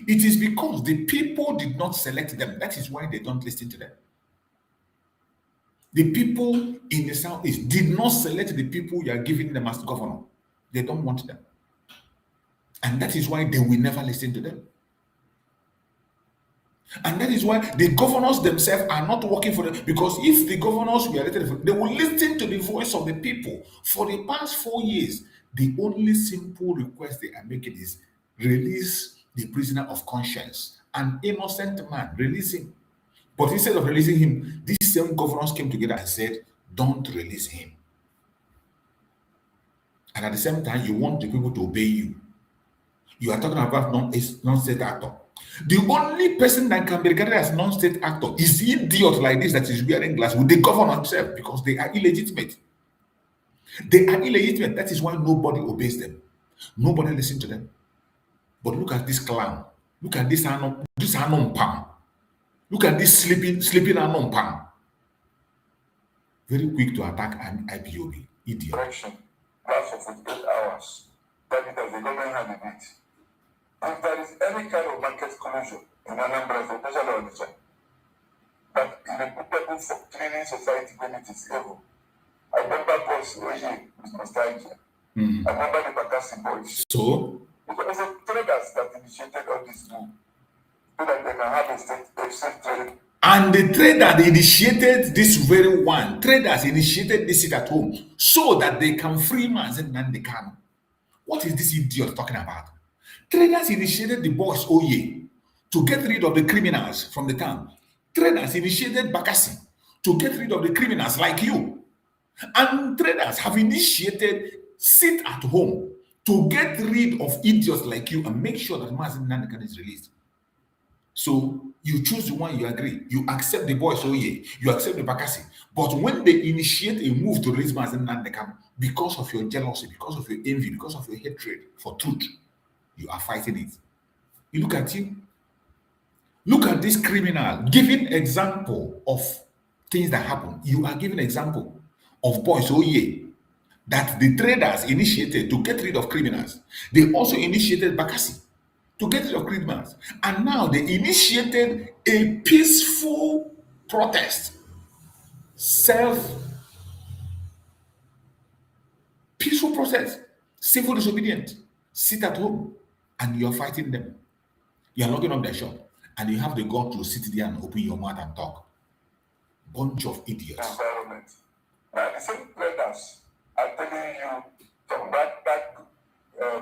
It is because the people did not select them. That is why they don't listen to them. The people in the southeast did not select the people you are giving them as governor. They don't want them. And that is why they will never listen to them. And that is why the governors themselves are not working for them. Because if the governors were elected, they will listen to the voice of the people. For the past 4 years, the only simple request they are making is release the prisoner of conscience. An innocent man, release him. But instead of releasing him, these same governors came together and said, don't release him. And at the same time, you want the people to obey you. You are talking about non-state actor. The only person that can be regarded as non-state actor is the idiot like this that is wearing glass with the governor himself, because they are illegitimate. They are illegitimate. That is why nobody obeys them. Nobody listens to them. But look at this clown. Look at this Anon Pam. Look at this sleeping Anon Pam. Very quick to attack an IPOB. Idiot. Correction. Last of 48 hours. That is the government had it. If there is any kind of market closure in Anambra, especially on the that irreputable for cleaning society committees level. I remember boys Oye with nostalgia. I remember the Bakassi boys. So? Because the traders that initiated all this move, so that they can have a state trade. And the trader initiated this very one. Traders initiated this at home so that they can free Mazi Nnamdi Kanu. What is this idiot talking about? Traders initiated the boys Oye to get rid of the criminals from the town. Traders initiated Bakassi to get rid of the criminals like you. And traders have initiated sit at home to get rid of idiots like you and make sure that Mazi Nnamdi Kanu is released. So you choose the one you agree. You accept the boys Oye, you accept the Bakassi. But when they initiate a move to release Mazi Nnamdi Kanu, because of your jealousy, because of your envy, because of your hatred for truth, you are fighting it. You look at you. Look at this criminal giving example of things that happen. You are giving example of boys Oye that the traders initiated to get rid of criminals. They also initiated Bakassi to get rid of criminals. And now they initiated a peaceful protest. Peaceful process. Civil disobedience. Sit at home. And you're fighting them. You're locking up their shop. And you have the God to sit there and open your mouth and talk. Bunch of idiots. Environment. Now the same traders are telling you from that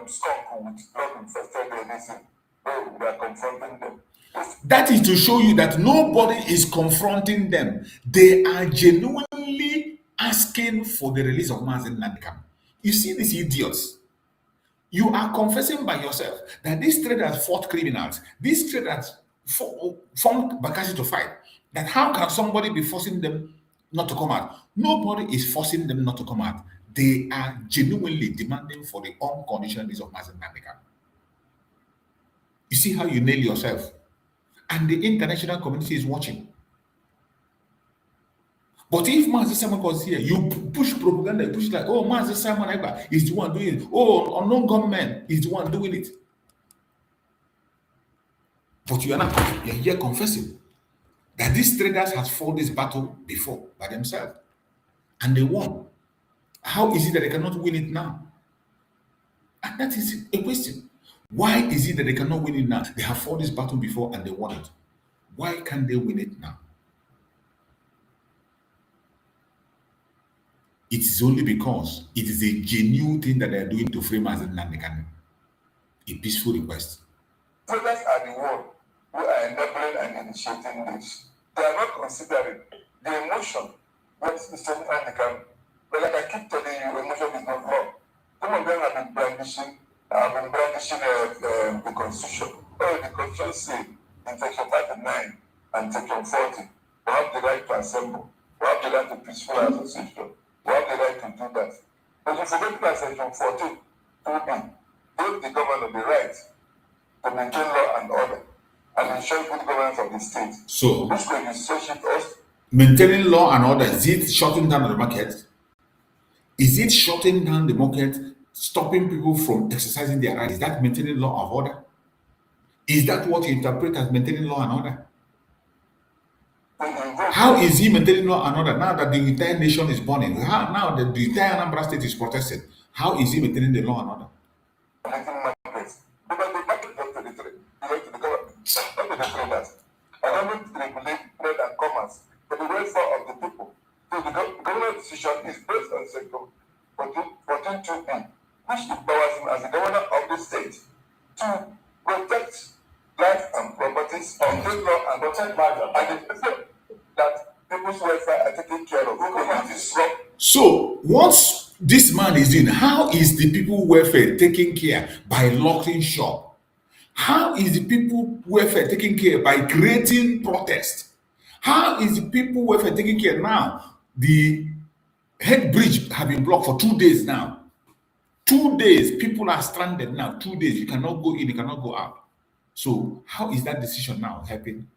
skunk with blood infested anything. Oh, we are confronting them. That is to show you that nobody is confronting them. They are genuinely asking for the release of Mazi Nnamdi Kanu. You see these idiots. You are confessing by yourself that these traders fought criminals. These traders formed Bakassi to fight. That how can somebody be forcing them not to come out? Nobody is forcing them not to come out. They are genuinely demanding for the unconditional release of Mazi Nnamdi Kanu. You see how you nail yourself. And the international community is watching. But if Mazi Simon was here, you push propaganda, you push like, oh, Mazi Simon Ekpa is the one doing it. Oh, unknown government is the one doing it. But you are not, you're here confessing that these traders has fought this battle before by themselves. And they won. How is it that they cannot win it now? And that is a question. Why is it that they cannot win it now? They have fought this battle before and they won it. Why can't they win it now? It is only because it is a genuine thing that they are doing to free Mazi Nnamdi Kanu. A peaceful request. Traders are the ones who are enabling and initiating this. They are not considering the emotion what is Mr. Nnamdi Kanu. But like I keep telling you, emotion is not wrong. Some of them have been brandishing the Constitution. Oh, the Constitution says in Section 39 and Section 40, we have the right to assemble, we have the right to peaceful association, we have the right to do that. But And forget that section 14, 2B, gave the governor the right to maintain law and order and ensure good governance of the state. So, this legislation us maintaining law and order, is it shutting down the market? Is it shutting down the market, stopping people from exercising their rights? Is that maintaining law and order? Is that what you interpret as maintaining law and order? How is he maintaining law and order now that the entire nation is burning? How, now that the entire Anambra state is protesting, how is he maintaining the law and order? markets. Because the market goes to the trade, to the government, not to the traders. And government regulate trade and commerce for the welfare of the people. So the government decision is based on section 14.2b, which empowers him as the governor of the state to protect life and properties, maintain law and protect life and ensure that people's welfare are taken care of. So once this man is in, how is the people welfare taken care by locking shop? How is the people welfare taken care by creating protest? How is the people welfare taken care now? The head bridge have been blocked for 2 days now. 2 days, people are stranded now. 2 days, you cannot go in, you cannot go out. So how is that decision now helping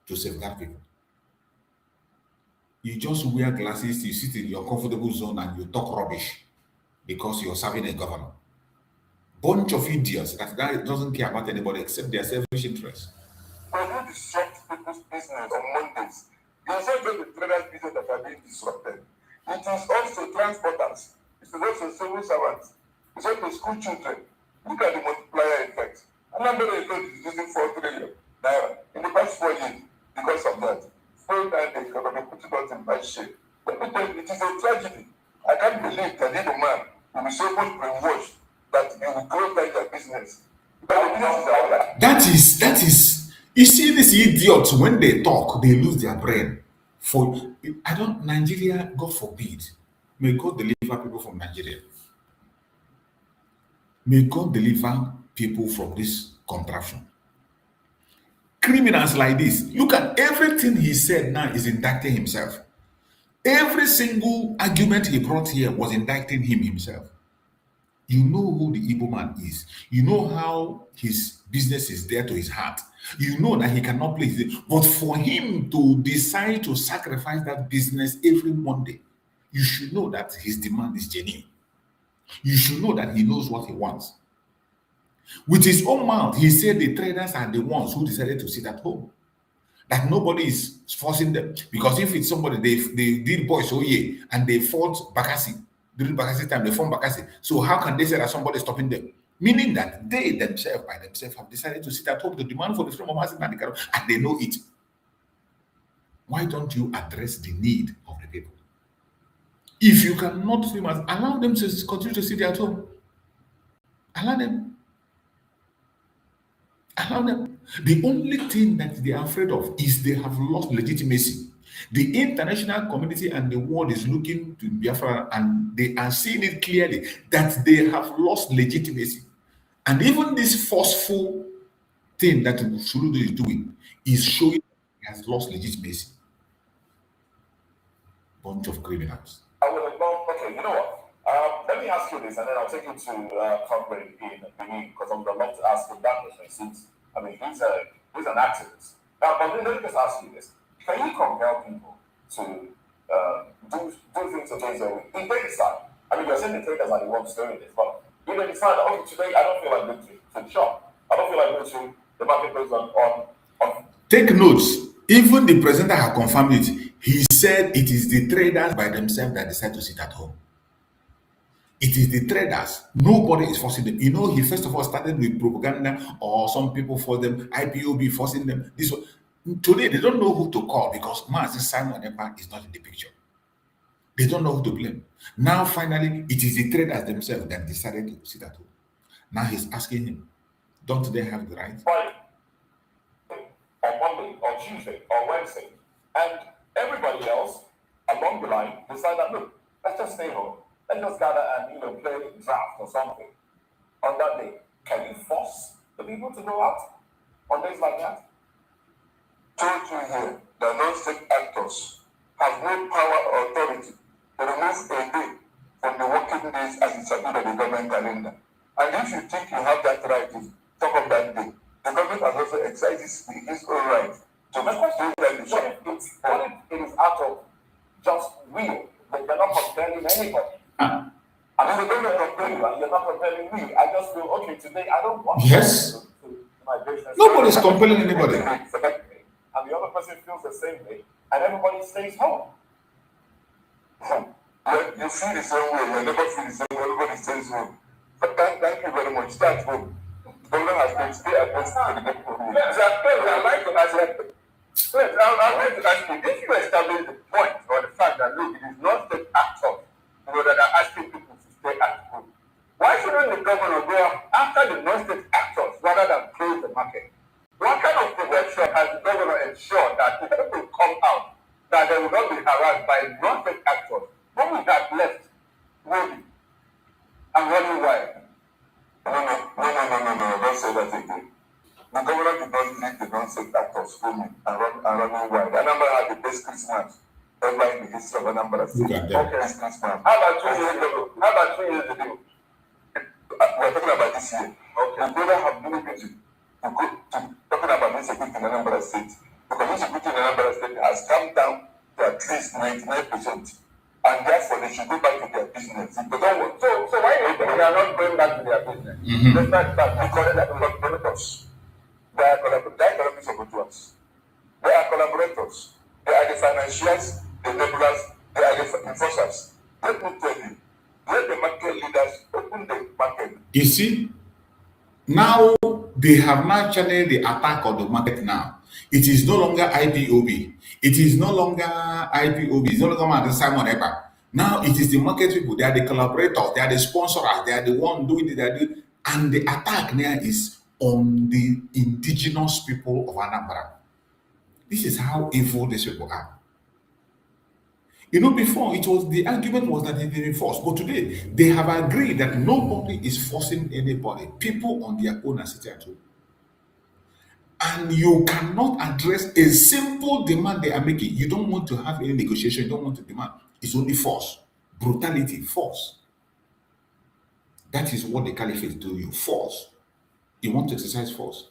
to safeguard people? You just wear glasses, you sit in your comfortable zone and you talk rubbish because you're serving a governor. Bunch of idiots that doesn't care about anybody except their selfish interests. When you disrupt people's business on Mondays, it's not just the traders' business that are being disrupted. It is also transporters. It is also civil servants. It's also school children. Look at the multiplier effect. Another is using 4 trillion naira in the past 4 years because of that. So that the economy put it out in bad shape. But it is a tragedy. I can't believe that little man will be so much brainwashed that he will close down their business. That is, you see these idiots, when they talk, they lose their brain. Nigeria, God forbid, may God deliver people from Nigeria. May God deliver people from this contraption. Criminals like this, look at everything he said now is indicting himself. Every single argument he brought here was indicting him himself. You know who the Igbo man is. You know how his business is there to his heart. You know that he cannot play it. But for him to decide to sacrifice that business every Monday, you should know that his demand is genuine. You should know that he knows what he wants. With his own mouth, he said the traders are the ones who decided to sit at home. That nobody is forcing them. Because if it's somebody, they did Boys Oye and they fought Bakassi. During Bakassi time, they formed Bakassi. So how can they say that somebody is stopping them? Meaning that they themselves, by themselves, have decided to sit at home to demand for the freedom of Nnamdi Kanu, and they know it. Why don't you address the need of the people? If you cannot free us, allow them to continue to sit at home. Allow them. Allow them. The only thing that they are afraid of is they have lost legitimacy. The international community and the world is looking to Biafra and they are seeing it clearly that they have lost legitimacy. And even this forceful thing that Suludo is doing is showing he has lost legitimacy. Bunch of criminals. I would have gone, okay, you know what? Let me ask you this, and then I'll take you to Comrade in Benin, because I would love to ask him that question, since, I mean, he's an activist. Now, but let me just ask you this. Can you compel people to do things against them? If they decide, I mean, you're saying the traders are the ones doing this, but if they decide, okay, today I don't feel like going to the shop, I don't feel like going to the marketplace on Take notes. Even the president has confirmed it. He said it is the traders by themselves that decide to sit at home. It is the traders. Nobody is forcing them. You know, he first of all started with propaganda, or some people for them, IPOB forcing them. This one. Today, they don't know who to call because Mazi Simon Ekpa is not in the picture. They don't know who to blame. Now, finally, it is the traders themselves that decided to sit at home. Now he's asking him, don't they have the right? On Monday, or Tuesday, or Wednesday, and everybody else along the line decide that, look, let's just stay home. Let's just gather and play draft or something. On that day, can you force the people to go out on days like that? Told you here that non-state actors have no power or authority to remove a day from the working 15 days as it's agreed on the government calendar. And if you think you have that right to talk of that day, the government has also exercised its own right to make us do that. What if it is out of just will, but you're not compelling anybody? I mean, the government compelling you, and you're not compelling me. I just feel, okay, today I don't want Yes. to my business. Nobody's compelling anybody. And the other person feels the same way, and everybody stays home. You feel the same way, you never feel the same way, everybody stays home. But thank you very much. Stay at home. The government has been stay at home for the next 4 years. I'd like to ask you, I'd like to ask you, if you establish the point or the fact that, look, it is not state actors that are asking people to stay at home, why shouldn't the governor go after the non-state actors rather than close the market? What kind of protection has the governor ensured that if people come out, that they will not be harassed by non-state actors who will have left moving and running wild? No, don't say that again. The governor did not leave the non-state actors roaming and running wild. Anambra had the best Christmas ever in the history of Anambra State. Look at that. Okay, Christmas. How about 2 years ago? How about 2 years ago? We're talking about this year. Okay. The governor have no reason to go to talking about insecurity in Anambra State, because insecurity in Anambra State has come down to at least 99%. And therefore, they should go back to their business. So why do you think they are not going back to their business? Let's not back because they are collaborators. They are collaborators. They are collaborators. They are the financiers, the enablers, they are the enforcers. Let me tell you, let the market leaders open the market. You see, now they have now channeled the attack on the market now. It is no longer IPOB. It is no longer IPOB. It's no longer Simon Ekpa. Now it is the market people. They are the collaborators. They are the sponsors. They are the one doing it. And the attack now is on the indigenous people of Anambra. This is how evil these people are. You know, before it was the argument was that they didn't force, but today they have agreed that nobody is forcing anybody. People on their own are sitting at home. And you cannot address a simple demand they are making. You don't want to have any negotiation, you don't want to demand. It's only force, brutality, force. That is what the caliphate do you, force. You want to exercise force.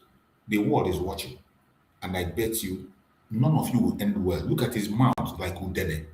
The world is watching. And I bet you, none of you will end well. Look at his mouth like Udene.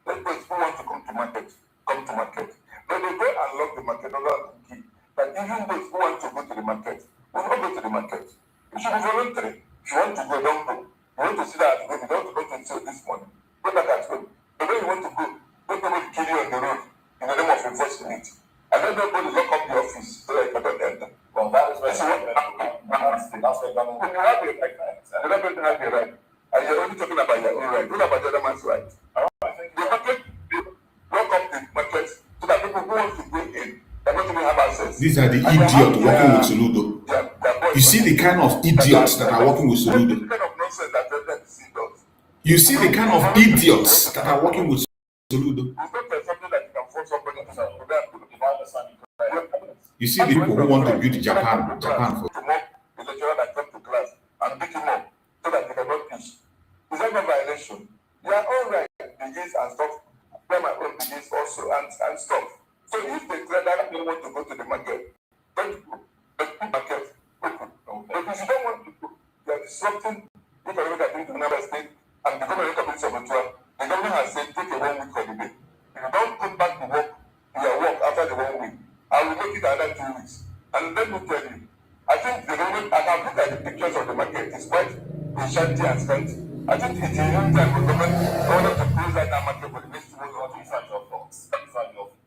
Let those who want to come to market, come to market. But they go and lock the market, not allow to keep. But even those who want to go to the market, will not go to the market. You should be voluntary. If you want to go, don't go. You want to sit at home, you don't want to go to sell this morning. Go back at home. But when you want to go, don't go to kill you on the road in the name of enforcing it. And then nobody lock up the office so that you cannot enter. Well, that is where that's where government. When you have the right, the government have the right. And you're only talking about your own right, not about the other man's right. The market, lock up the market so that people who want to go in, they're not going to have access. These are the idiots working with Soludo. You see the kind of idiots that are working with Soludo. You see the kind of idiots that are working with Soludo. You see the people who want to build Japan for. The lecturer that come to class and pick him up so that they cannot teach. Is that a violation? Their own right begins and stuff. Where my own begins also and stuff. So if they declare that they want to go to the market, don't go. But the market open. But if you don't want to go, you are disrupting the economic activity in another state and the government of Sabotua. The government has said take a 1 week holiday. If you don't come back to work, your work after the 1 week, I will make it another 2 weeks. And let me tell you, I think the government, I have looked at the pictures of the market, it's quite shanty and scanty. I think it's a long time for government in order to close that market for the next 2 months.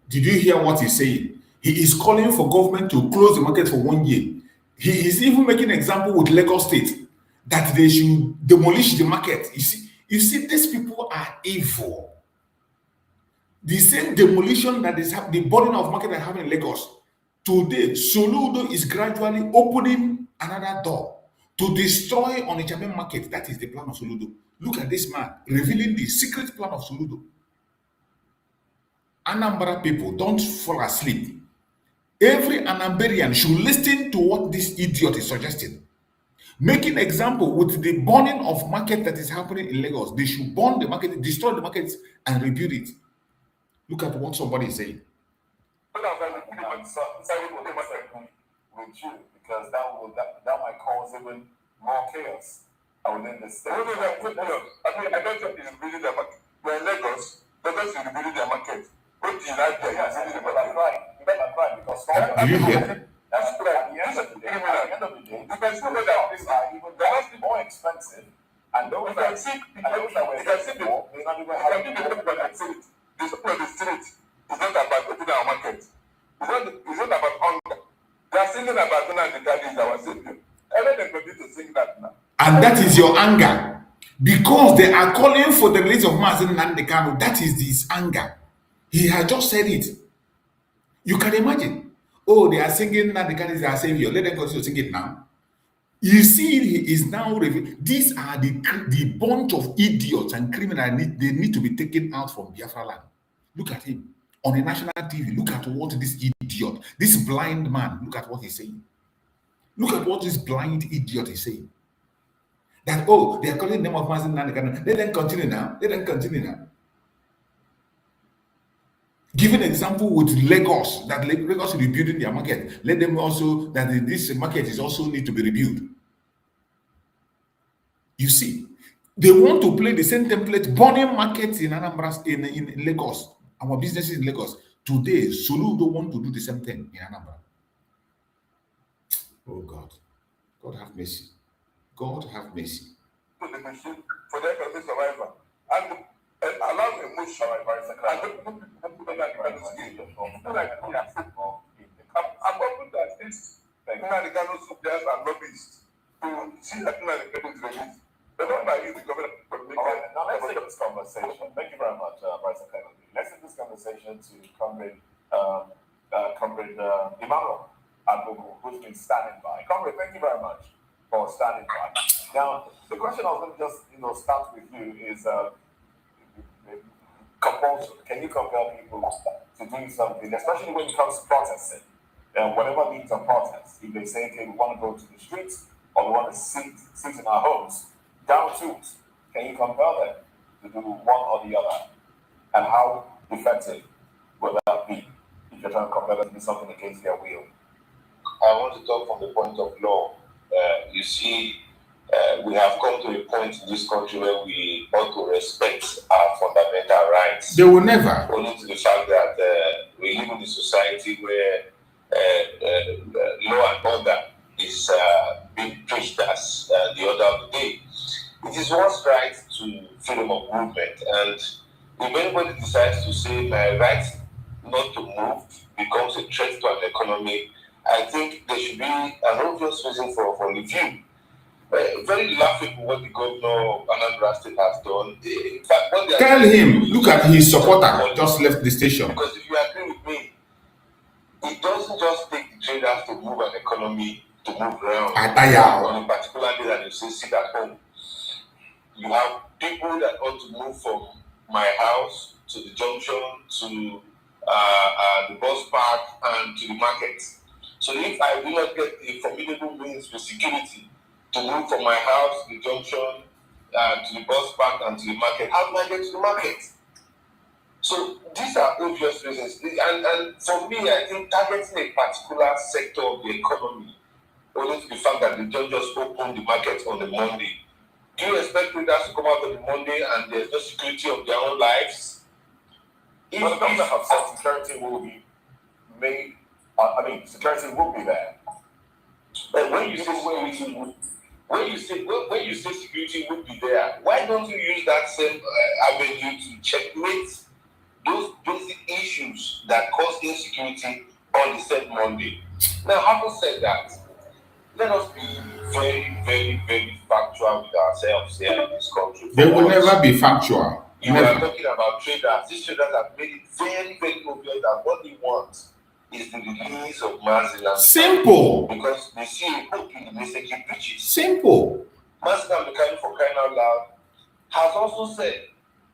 Did you hear what he's saying? He is calling for government to close the market for 1 year. He is even making an example with Lagos State that they should demolish the market. You see, these people are evil. The same demolition that is happening, the burning of market that happened in Lagos. Today, Soludo is gradually opening another door to destroy on the Japan market. That is the plan of Soludo. Look at this man revealing the secret plan of Soludo. Anambra people, don't fall asleep. Every Anambarian should listen to what this idiot is suggesting. Making example with the burning of market that is happening in Lagos. They should burn the market, destroy the markets, and rebuild it. Look at what somebody is saying. with you, because that might cause even more chaos within the state. I don't think it's really the market. We're in Lagos, Lagos is really the market. What do you like there? Yes, you better cry because do you hear? That's right. At the end of the day, you can still even more expensive. And those that were before, they not even have the people on the street is not about opening our market. It's not about hunger. They are singing about Nnamdi Kanu is our savior. I let them continue to sing that now. And that is your anger. Because they are calling for the release of Mazi Nnamdi Kanu. That is his anger. He has just said it. You can imagine. Oh, they are singing Nnamdi Kanu is our savior. Let them continue to sing it now. You see, he is now. These are the bunch of idiots and criminals. They need to be taken out from Biafra land. Look at him on the national TV. Look at what this idiot, this blind man, look at what he's saying. Look at what this blind idiot is saying. That, oh, they are calling the name of Mazi Nnamdi Kanu. Let them continue now. Let them continue now. Give an example with Lagos, that Lagos is rebuilding their market. Let them also, that this market is also need to be rebuilt. You see, they want to play the same template, burning markets in Anambra, in Lagos, our businesses in Lagos. Today, Soludo want to do the same thing in Anambra. Oh God. God have mercy. God have mercy. For the economic survival. And allow emotion. I'm hoping that this Nnamdi Kanu soldiers and lobbyists to see that Nnamdi Kanu is released. They don't buy the government. Now let's take this conversation. Thank you very much, Bryson Kennedy. Let's take this conversation to Comrade Emmanuel Agogo, who's been standing by. Comrade, thank you very much for standing by. Now, the question I was going to just start with you is compulsion. Can you compel people to do something, especially when it comes to protesting? Whatever leads a protest, if they say, okay, we want to go to the streets or we want to sit in our homes, down to it, can you compel them to do one or the other? And how effective will that be if you're trying to compel them to do something against their will? I want to talk from the point of law. You see, we have come to a point in this country where we ought to respect our fundamental rights. They will never. Only to the fact that we live in a society where law and order is being preached as the order of the day. It is one's right to freedom of movement, and if anybody decides to say my right not to move becomes a threat to an economy, I think there should be an obvious reason for review. Very laughable what the governor of Anambra State has done. In fact, what they tell him, look at his supporter just left the station. Because if you agree with me, it doesn't just take the traders to move an economy to move around on a particular day that you say sit at home. You have people that ought to move from my house to the junction to the bus park and to the market. So if I do not get a formidable means with security to move from my house to the junction, to the bus park and to the market, how do I get to the market? So these are obvious reasons. And for me, I think targeting a particular sector of the economy, only to the fact that they don't just open the market on the Monday. Do you expect traders to come out on the Monday and there's no security of their own lives? If security will be made, security will be there. But when you say security would be there, why don't you use that same avenue to checkmate those basic issues that cause insecurity on the said Monday? Now, having said that, let us be very, very, very factual with ourselves here in this country. They will never be factual. You are talking about traders. These traders have made it very, very obvious that what they want is the release of Mazi. Simple. Because they see a hope in the message he preaches. Simple. Mazi Nnamdi Kanu, for crying out loud, has also said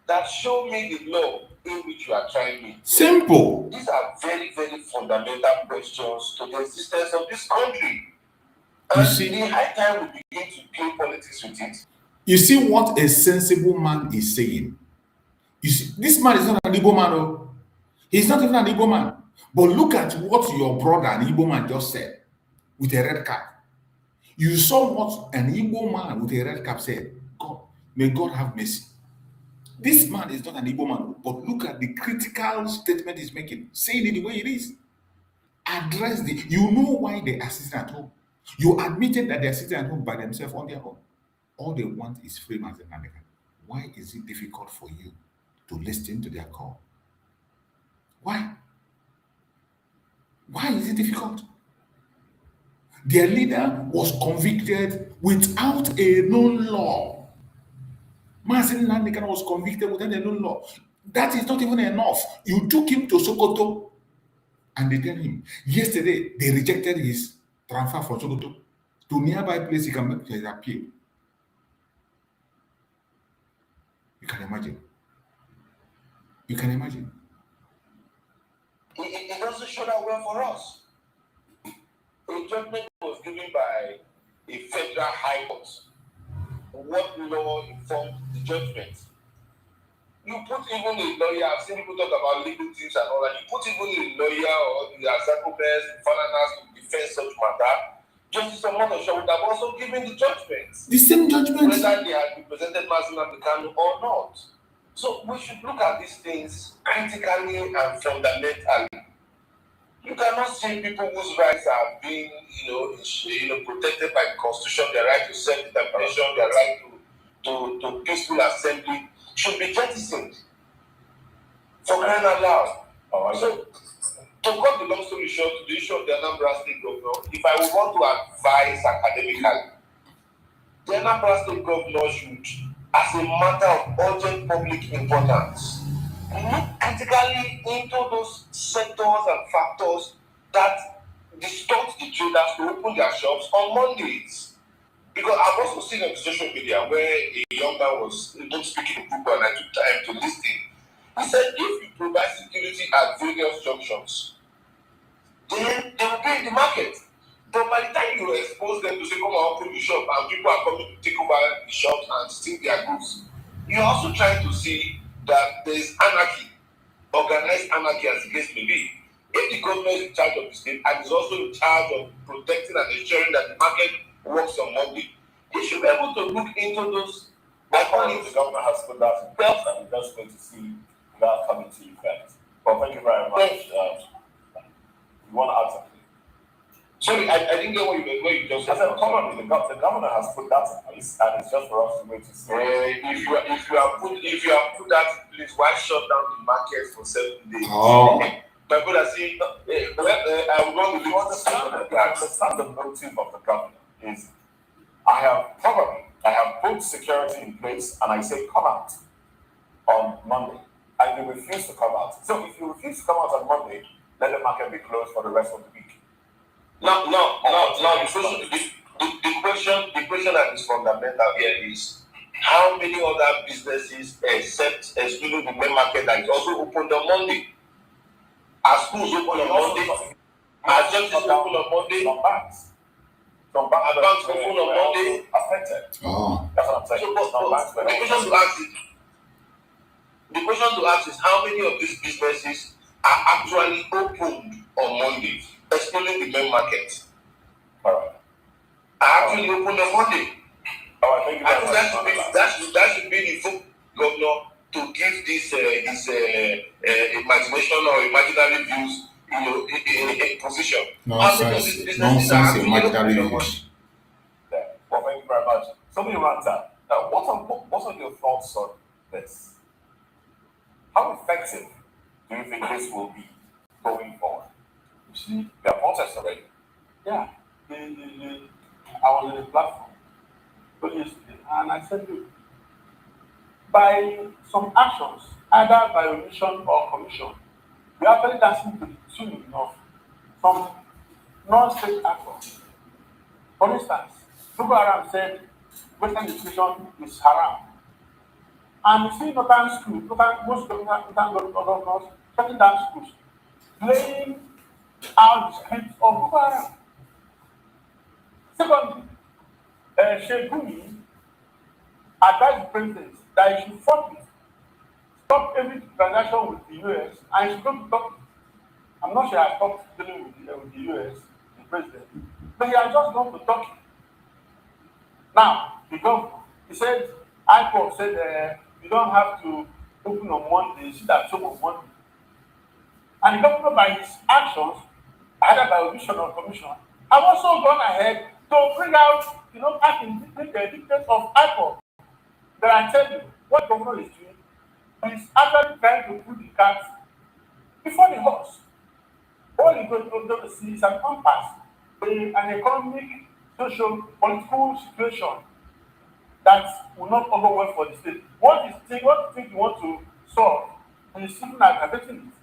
that show me the law in which you are trying me. Simple. These are very, very fundamental questions to the existence of this country. And you see, the high time we begin to play politics with it. You see what a sensible man is saying. You see, this man is not an Igbo man. Oh. He's not even an Igbo man. But look at what your brother, an Igbo man, just said with a red cap. You saw what an Igbo man with a red cap said. God, may God have mercy. This man is not an Igbo man, but look at the critical statement he's making, saying it the way it is. Address the, you know why they are sitting at home. You admitted that they are sitting at home by themselves on their own. All they want is freedom as an American. Why is it difficult for you to listen to their call? Why? Why is it difficult? Their leader was convicted without a known law. Mazi Nnamdi Kanu was convicted without a known law. That is not even enough. You took him to Sokoto and they tell him, yesterday they rejected his transfer from Sokoto to nearby place he can make his appeal. You can imagine. You can imagine. It doesn't show that well for us. A judgment was given by a federal high court. What law informed the judgment? You put even a lawyer, I've seen people talk about legal things and all that. You put even a lawyer or the Azakobes, the foreigners to defend such matter. Justice Omotosho would have also given the judgment. The same judgment. Whether they had represented Mazi Nnamdi Kanu or not. So we should look at these things critically and fundamentally. You cannot see people whose rights are being, protected by the Constitution, their right to self-determination, their right to peaceful assembly, should be jettisoned for crying out loud. So, to cut the long story short, to the issue of the Anambra State Governor, if I would want to advise academically, the Anambra State Governor should, as a matter of urgent public importance, look critically into those sectors and factors that distort the traders to open their shops on Mondays. Because I've also seen on social media where a young man was speaking to people and I took time to listen. He said, if you provide security at various junctions, then they will be in the market. But by the time you expose them to say, come and open the shop, and people are coming to take over the shops and steal their goods, you're also trying to see that there is anarchy, organized anarchy as the case may be. If the government is in charge of the state and is also in charge of protecting and ensuring that the market works on Monday, they should be able to look into those. The government has put that in place, and we're just going to see that coming to effect. Well, thank you very much. You want to add something? Sorry, I didn't get what you just said. I said, the governor has put that in place, and it's just for us to wait to see. If you have put that in place, why shut down the market for 7 days? Oh. My brother saying, I would want to understand the motive of the governor is, I have put security in place, and I say come out on Monday, and you refuse to come out. So if you refuse to come out on Monday, let the market be closed for the rest of the week. No. The question that is fundamental here is how many other businesses, excluding the main market, that is also opened on Monday? Are schools open on Monday? Are churches open on Monday? Some banks. Are banks open on Monday? Affected. Oh. That's what I'm saying. The question to ask is how many of these businesses are actually opened on Monday, excluding the main market? All right. Are actually opened on Monday? All right, thank you very much. That should be the full governor to give this imagination or imaginary views, in position. Nonsense, imaginary views. Well, thank you very much. Somebody runs out. What are your thoughts on this? How effective do you think this will be going forward? You see, there are protests already. Yeah, I was on the platform yesterday, and I said, look, by some actions, either by omission or commission, we are actually dancing to the tune of some non-state actors. For instance, Boko Haram said Western education is haram. And you see northern schools, most governors shutting down schools, playing out the script of Boko Haram. Secondly, Sheikh Gumi advised the president that he should forfeit, stop every transaction with the US, and he should go to Turkey. I'm not sure I stopped dealing with the US, the president, but he has just gone to Turkey. Now, the governor, he said, IPOB said, you don't have to open on Monday, sit at home on Monday. And the governor, by his actions, either by omission or commission, have also gone ahead to bring out, back in the details of IPOB. But I tell you, what governor is doing is actually trying to put the cat before the horse. All you go to see is an impasse, an economic, social, political situation that will not over well for the state. What you think you want to solve is simply aggravating it.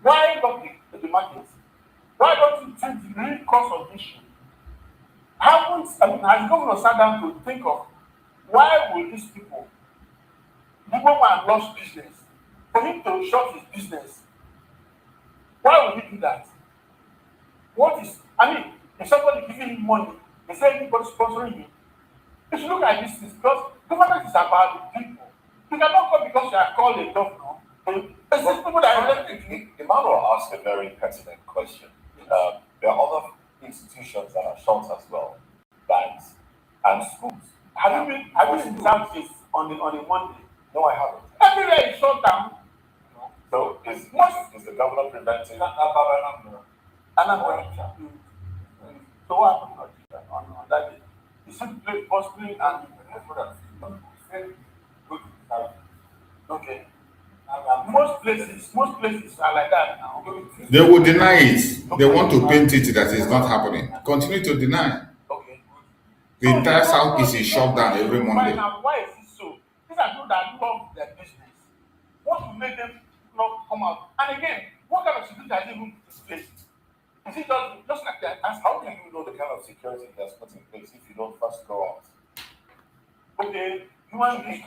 Why not the markets? Why don't you treat the real cause of the issue? Has governor sat down to think of why will these people, the woman lost business, for him to shut his business? Why would he do that? If somebody giving him money, is there anybody sponsoring him? You should look at this thing because government is about the people. You cannot come because you are called a governor. It's these people that are elected. Emmanuel asked a very pertinent question. There are other institutions that are shut as well, banks and schools. Have you been in Southeast on a Monday? No, I haven't. Everywhere is shut down. So is the governor preventing? Anambra. So what happened on that day? You simply bustling and okay. Most places are like that now. They will deny it. They want to paint it that it's not happening. Continue to deny. Okay. The entire Southeast is shut down every Monday. Why is it so? These are people that love their business. What will make them not come out? And again, what kind of security are they even put in place? Is it just like that? How do you know the kind of security that's put in place if you don't first go out? Okay, human beings as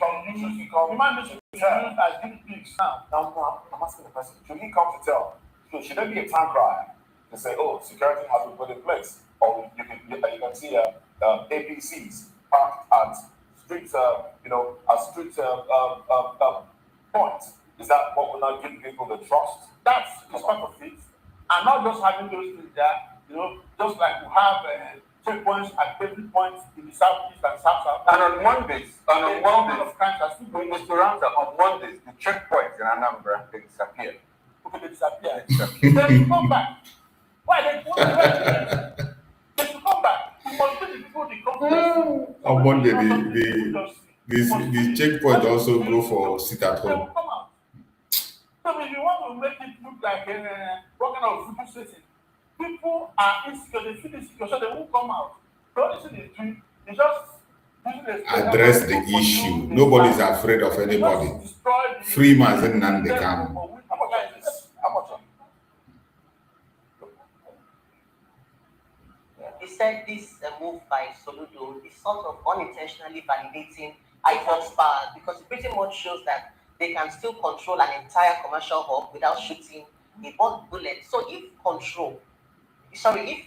guinea pigs now. I'm asking the person, should he come to tell? Should there be a town crier to say, oh, security has been put in place? Or you can see APCs parked at street points. Is that what will not give people the trust? That's part of it. And not just having those things there, just like we have checkpoints at every point in the southeast and south. And on Mondays, Mr. Ramza, on Mondays, the checkpoints in Anambra, they disappear. Okay, they disappear. They come back. Why they should come back? You must be the people the company. On Monday, the checkpoint also go for sit at home. Come out. So if you want to make it look like what kind of food setting, people are insecure, they feel insecure, so they won't come out. The only thing they do is just address the issue. Nobody is afraid of anybody. Free Mazi Nnamdi Kanu. How much? He said this move by Soludo is sort of unintentionally validating IPOB's power because it pretty much shows that they can still control an entire commercial hub without shooting a bullet. So if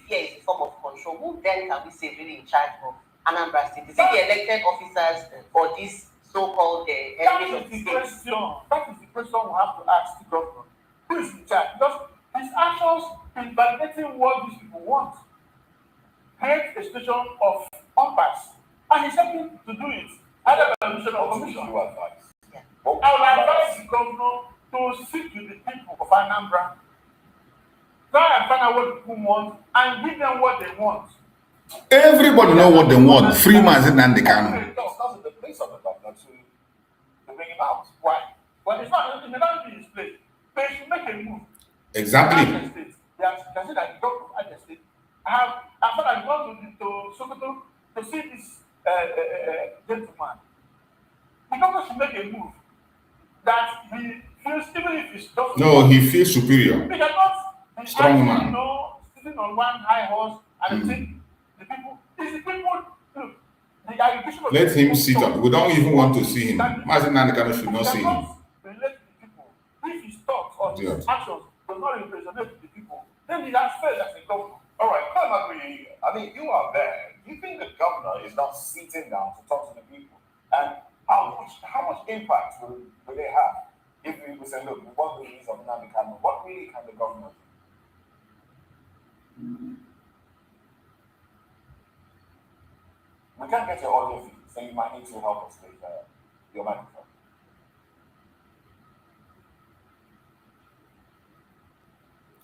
fear is a form of control, who then can we say really in charge of Anambra State? Is it the elected officers or these so-called enemies of the state? That is the question we have to ask the governor. Who is in charge? Because his actions in validating what these people want create a situation of impasse. And he's helping to do it, either by omission or commission. I would advise the governor to sit with the people of Anambra, try and find out what people want, and give them what they want. Everybody know what they want. Free Mazi Nnamdi Kanu. That's the place of the governor to bring him out. Why? Well, it may not be his place. They should make a move. Exactly. They can say that the governor of Abia State I've gone to Sokoto to see this gentleman. The governor should make a move that he feels, even if it's just... No, he feels superior. He cannot be strong man. Sitting on one high horse and think the people... It's the people... Look, the aggregation of... Let him sit up. We don't even want to see him. Mazi Nnamdi Kanu should not see him. Relate to the people. If his thoughts or his actions do not resonate with the people, then he has failed as a governor. All right, Mazi, I mean, you are there. You think the governor is not sitting down to talk to the people? And how much impact will they have if we say, look, we want the release of Nnamdi Kanu? What really can the governor do? We can't get your audio feed, so you might need to help us with your microphone.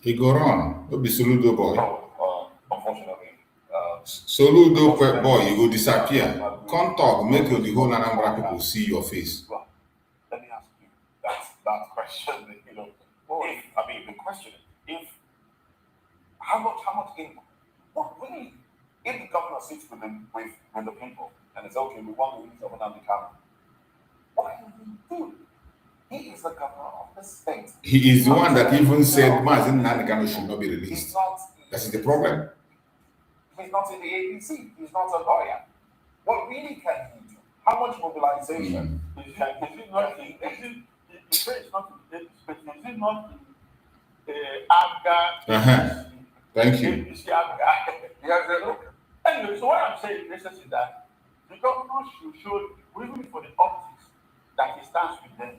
He go on. Don't be Soludo boy. Unfortunately. Soludo boy, you go disappear. Come talk, make the whole Anambra people see your face. Well, let me ask you that question. You know, the question: if how much input? What really? If the governor sits with the people and it's okay, we want the use of Nnamdi Kanu, what can he do? He is the governor of the state. He is the one that even said Mazi Nnamdi Kanu should not be released. That's the problem. He's not in the APC. He's not a lawyer. What really can he do? How much mobilization? Is it not in Abga? Thank you. Anyway, so what I'm saying in essence is that the governor should show, even for the optics, that he stands with them.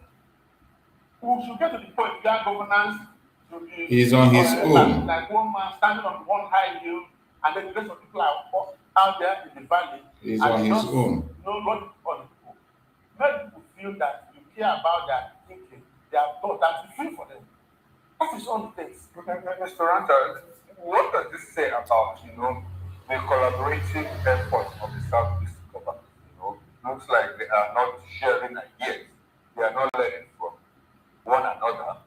We should get to the point where governance should be. He's on his own. Like one man standing on one high hill, and then the rest of people are out there in the valley. He's on his own. Nobody on the people. Let people feel that you care about their thinking, their thought, that you feel for them. That is all it takes. Mr. Ranta, what does this say about, the collaborative efforts of the Southeast government? Looks like they are not sharing ideas. They are not learning from one another.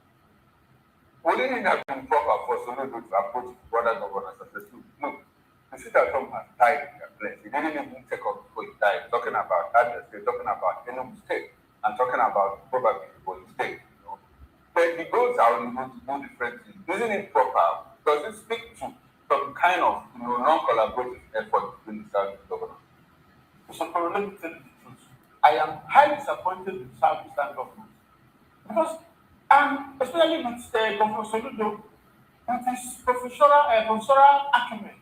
Wouldn't it have been proper for Soludo to approach brother governors and say, look, the sit at home has died in their place. He didn't even take up before he died, talking about Abia State, talking about Enugu State, and talking about probably Ebonyi State. But he goes out and wants to do different things. Isn't it proper? Does it speak to some kind of non-collaborative effort between the Southeast governors? So let me tell you the truth. I am highly disappointed with Southeastern government. Because, especially with Governor Soludo, with his professorial acumen,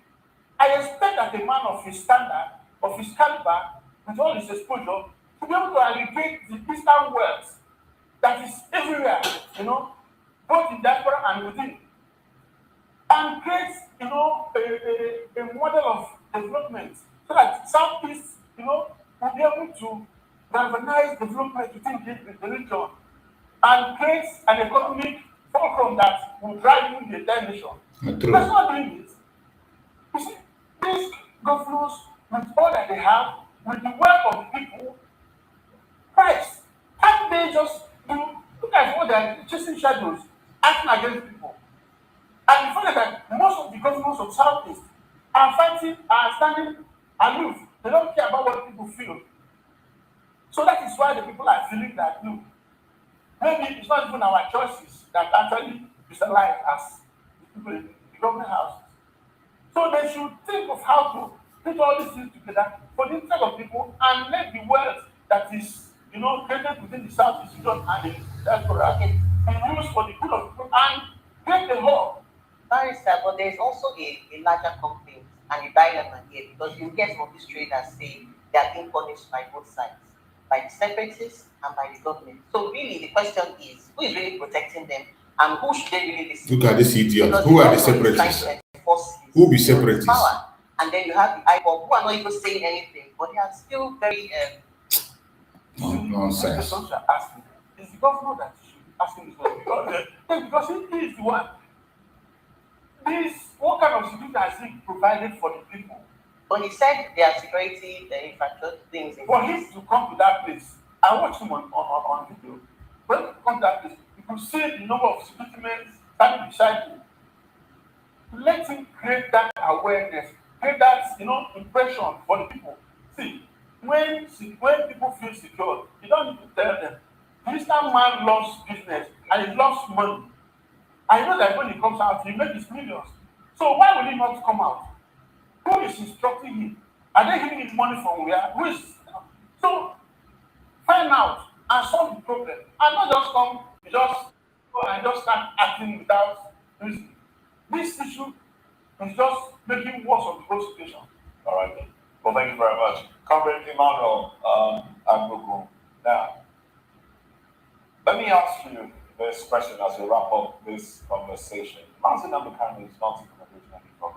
I expect that a man of his standard, of his caliber, with all his exposure, to be able to allocate the eastern wealth that is everywhere, both in diaspora and within, and create, a model of development so that Southeast, will be able to galvanize development within the region and create an economic fulcrum that will drive in the entire nation. That's not doing it. You see, these governors, with all that they have, with the wealth of the people, Christ, can't they just look at what they're chasing shadows, acting against people? And the fact that most of the governors of Southeast are standing aloof. They don't care about what people feel. So that is why the people are feeling that, look, maybe it's not even our choices that actually visualize as the people in the government houses. So they should think of how to put all these things together for the interest of people and make the wealth that is, created within the Southeast region and the diaspora be used for the good of people and create the whole. Barrister, but there's also a larger complaint and a dilemma here because you get some of these traders say they are being punished by both sides, by the separatists and by the government. So really the question is, who is really protecting them and who should they really listen to? Look at this idiot. Who are the separatists? Who be separatists? Power. And then you have the IPOB who are not even saying anything, but they are still very nonsense. It's the governor that should be asking this question because he is the one. What kind of security has he provided for the people? But he said their security, the infrastructure things. For him to come to that place, I watched him on video. When he come to that place, you could see the number of security men standing beside him. Let him create that awareness, create that impression for the people. See, when people feel secure, you don't need to tell them. This man loves business and he loves money. I know that when he comes out, he makes his millions. So why will he not come out? Who is instructing him? Are they giving him money from where? Who is? So find out and solve the problem. And not just come, just start acting without reason. This issue is just making worse of the whole situation. All right. Well, thank you very much. Comrade Emmanuel Agogo. Now, let me ask you this question as we wrap up this conversation. Mazi Nnamdi Kanu is not even originally from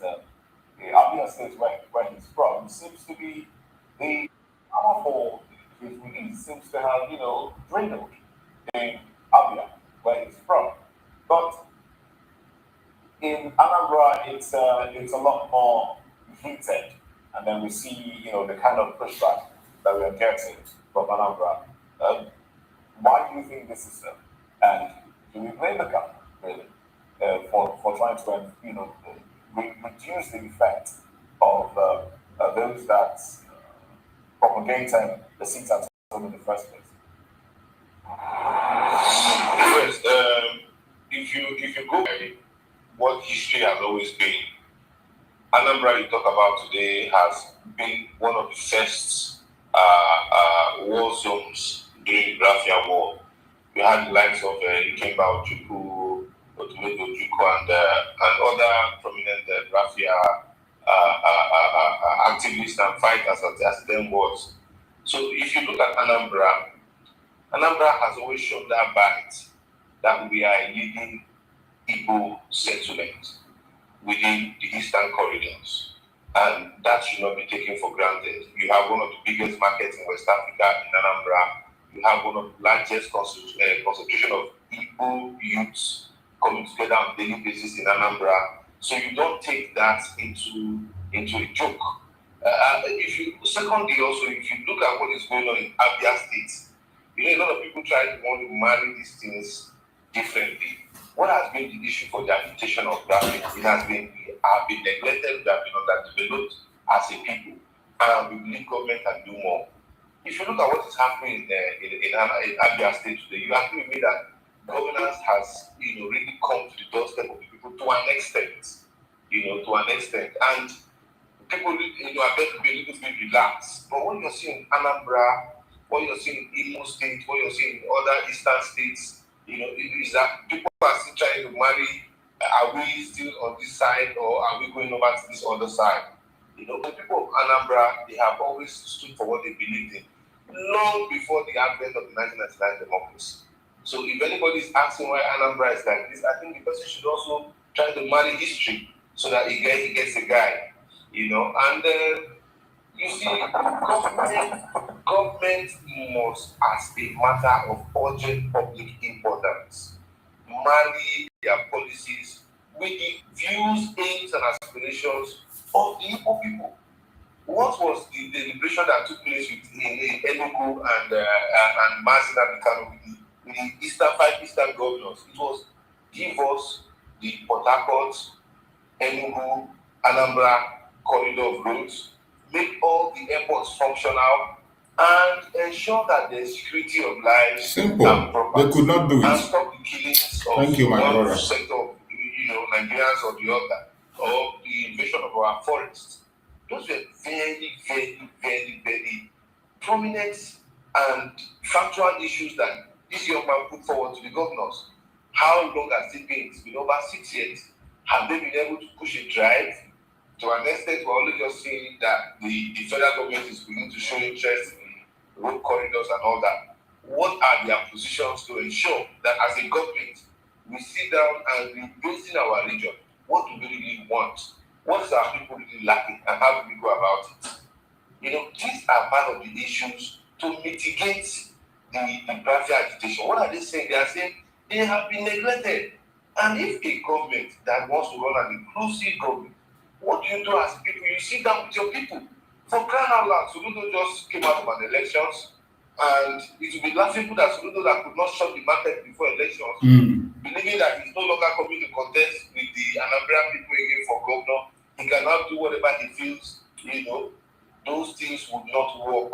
the Abia State where he's from seems to be the power for his release seems to have, dwindled in Abia, where he's from. But in Anambra, it's a lot more heated, and then we see, the kind of pushback that we are getting from Anambra. Why do you think this is so? And do we blame the government, really, for trying to, reduce the effect of those that propagated the seats at home in the first place? Yes, if you go by what history has always been, Anambra you talk about today has been one of the first war zones during the Biafra War. We had the likes of Ikemba Ojukwu, Otumego Ojukwu, and other prominent Biafra activists and fighters as them was. So if you look at Anambra has always shown that bite that we are a leading Igbo settlement within the eastern corridors, and that should not be taken for granted. You have one of the biggest markets in West Africa in Anambra. You have one of the largest concentration of Igbo youths coming together on a daily basis in Anambra. So you don't take that into a joke. Secondly, also, if you look at what is going on in Abia State, a lot of people try to want to marry these things differently. What has been the issue for the agitation of Biafra? It has been we have been neglected, we have been underdeveloped as a people, and we believe government can do more. If you look at what is happening in Abia State today, you agree with me that governance has really come to the doorstep of the people to an extent, and people are better to be a little bit relaxed. But what you're seeing in Anambra, what you're seeing in Imo State, what you're seeing in other eastern states, is that people are still trying to marry. Are we still on this side, or are we going over to this other side? The people of Anambra, they have always stood for what they believed in, long before the advent of the 1999 democracy. So if anybody is asking why Anambra is like this, I think the person should also try to marry history so that he gets a guide, And you see, government must, as a matter of urgent public importance, marry their policies with the views, aims, and aspirations of the Igbo people. What was the deliberation that took place in Enugu and Mazi Nnamdi Kanu with the five eastern governors? It was give us the Port Harcourt, Enugu, Anambra corridor of roads, make all the airports functional, and ensure that the security of lives Simple. And property. They could not do it. And stop the killings of Thank you, my one brother. sector of Nigerians or the other, or the invasion of our forests. Those were very, very, very, very prominent and factual issues that this young man put forward to the governors. How long has it been? It's been over 6 years. Have they been able to push a drive? To an extent, we're only just seeing that the federal government is beginning to show interest in road corridors and all that. What are their positions to ensure that as a government, we sit down and we base in our region? What do we really want? What is our people really lacking, and how do we go about it? These are part of the issues to mitigate the Biafra agitation. What are they saying? They are saying they have been neglected. And if a government that wants to run an inclusive government, what do you do as people? You sit down with your people. For crying out loud, Soludo just came out of an elections, and it will be laughable that Soludo that could not shut the market before elections, believing that he's no longer coming to contest with the Anambra people again for governor. He can now do whatever he feels, those things would not work.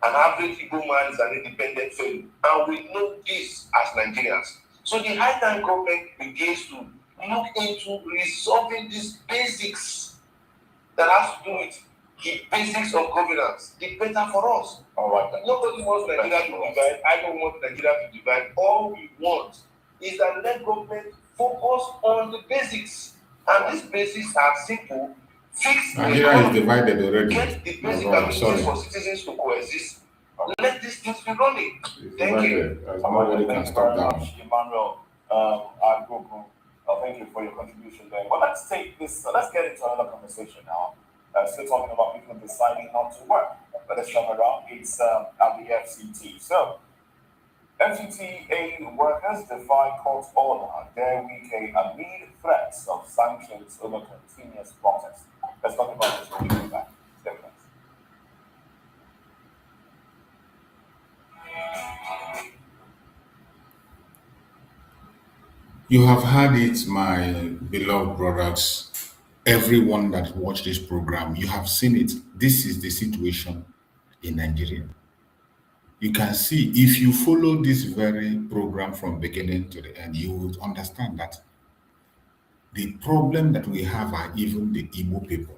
An average Igbo man is an independent fellow, and we know this as Nigerians. So the high time government begins to look into resolving these basics that has to do with the basics of governance. The better for us. All right. Nobody wants Nigeria to divide. I don't want Nigeria to divide. All we want is that let government focus on the basics. And these basics are simple. Fix Nigeria is divided already. Get the basic abilities for citizens to coexist. Let these things be running. Thank you. Nobody can stop that. Emmanuel, Thank you for your contribution there. But let's take this, let's get into another conversation now. Still talking about people deciding not to work. But this time around, it's at the FCT. So, FCTA workers defy court order their weekend amid threats of sanctions over continuous protests. Let's talk about this when we come back. Stay with us. You have heard it, my beloved brothers. Everyone that watched this program, you have seen it. This is the situation in Nigeria. You can see, if you follow this very program from beginning to the end, you will understand that the problem that we have are even the Igbo people.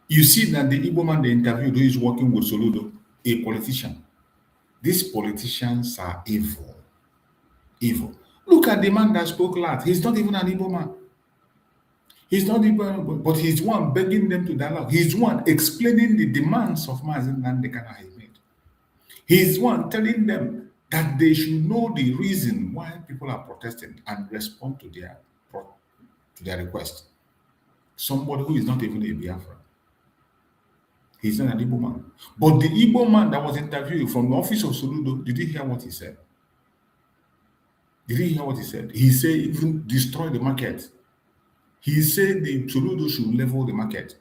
You see that the Igbo man they interviewed who is working with Soludo, a politician. These politicians are evil. Evil. Look at the man that spoke last. He's not even an Igbo man. He's not Igbo, but he's one begging them to dialogue. He's one explaining the demands of Mazi Nnamdi Kanu he made. He's one telling them that they should know the reason why people are protesting and respond to their request. Somebody who is not even a Biafra. He's not an Igbo man. But the Igbo man that was interviewed from the office of Soludo, did you hear what he said? Did you hear what he said? He said even destroy the market. He said the Soludo should level the market.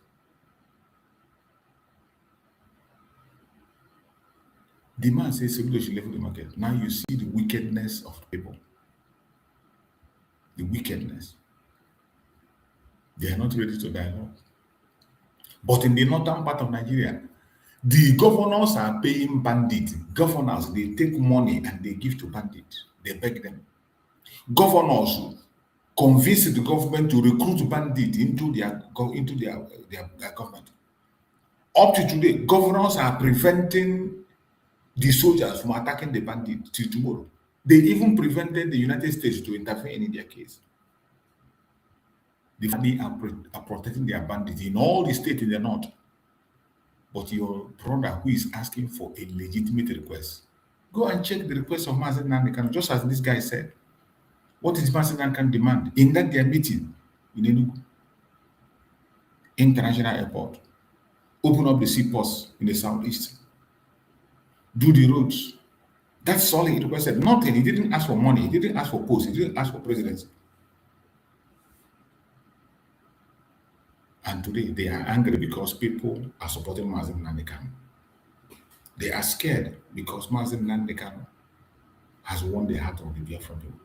The man says Soludo should level the market. Now you see the wickedness of people. The wickedness. They are not ready to dialogue. But in the northern part of Nigeria, the governors are paying bandits. Governors, they take money and they give to bandits. They beg them. Governors convince the government to recruit bandits into their government. Up to today, governors are preventing the soldiers from attacking the bandits till tomorrow. They even prevented the United States to intervene in their case. The family are protecting their bandits in all the states in the north. But your brother who is asking for a legitimate request, go and check the request of Mazi Nnamdi Kanu, just as this guy said. What is Mazi Nnamdi Kanu demand? In that their meeting in Enugu International Airport, open up the seaports in the southeast, do the roads. That's all he requested. Nothing. He didn't ask for money. He didn't ask for posts. He didn't ask for presidency. And today they are angry because people are supporting Mazi Nnamdi Kanu. They are scared because Mazi Nnamdi Kanu has won the heart of the Biafra people.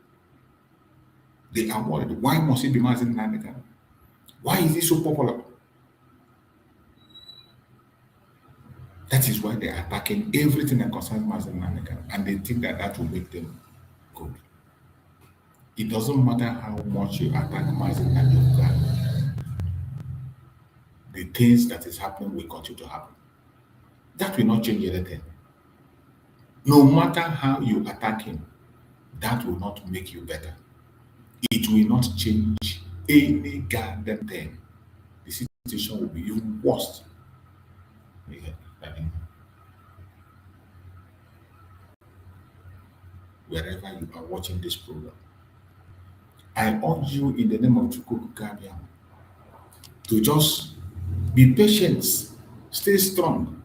They are worried. Why must it be Mazi Nnamdi Kanu? Why is he so popular? That is why they are attacking everything that concerns Mazi Nnamdi Kanu, and they think that that will make them good. It doesn't matter how much you attack Mazi Nnamdi Kanu. The things that is happening will continue to happen. That will not change anything. No matter how you attack him, that will not make you better. It will not change any goddamn thing. The situation will be even worse. Wherever you are watching this program, I urge you in the name of Chukwu Gabiam to just be patient, stay strong,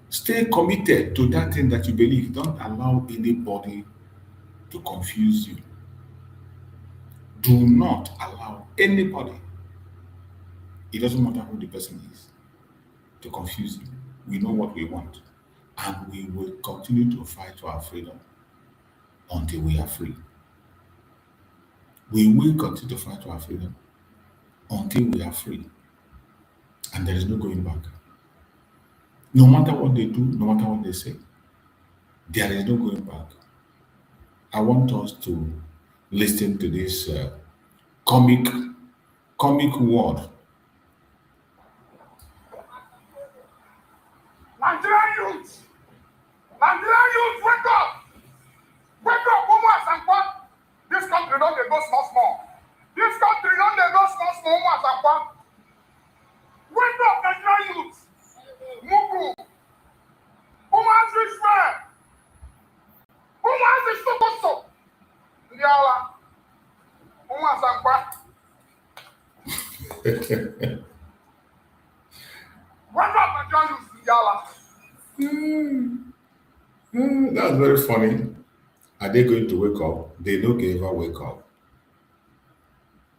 stay committed to that thing that you believe. Don't allow anybody to confuse you. Do not allow anybody, it doesn't matter who the person is, to confuse you. We know what we want, and we will continue to fight for our freedom until we are free. We will continue to fight for our freedom until we are free. And there is no going back. No matter what they do, no matter what they say, there is no going back. I want us to listen to this comic word. Nigerian youth, wake up! Wake up, woman and kwan. This country don't dey go small. This country don't dey go small, woman and kwan. Wake up, Nigerian youth. Mugu. Woman's rich man. Woman's rich so. Ndiala. Woman That's very funny. Are they going to wake up? They don't ever wake up.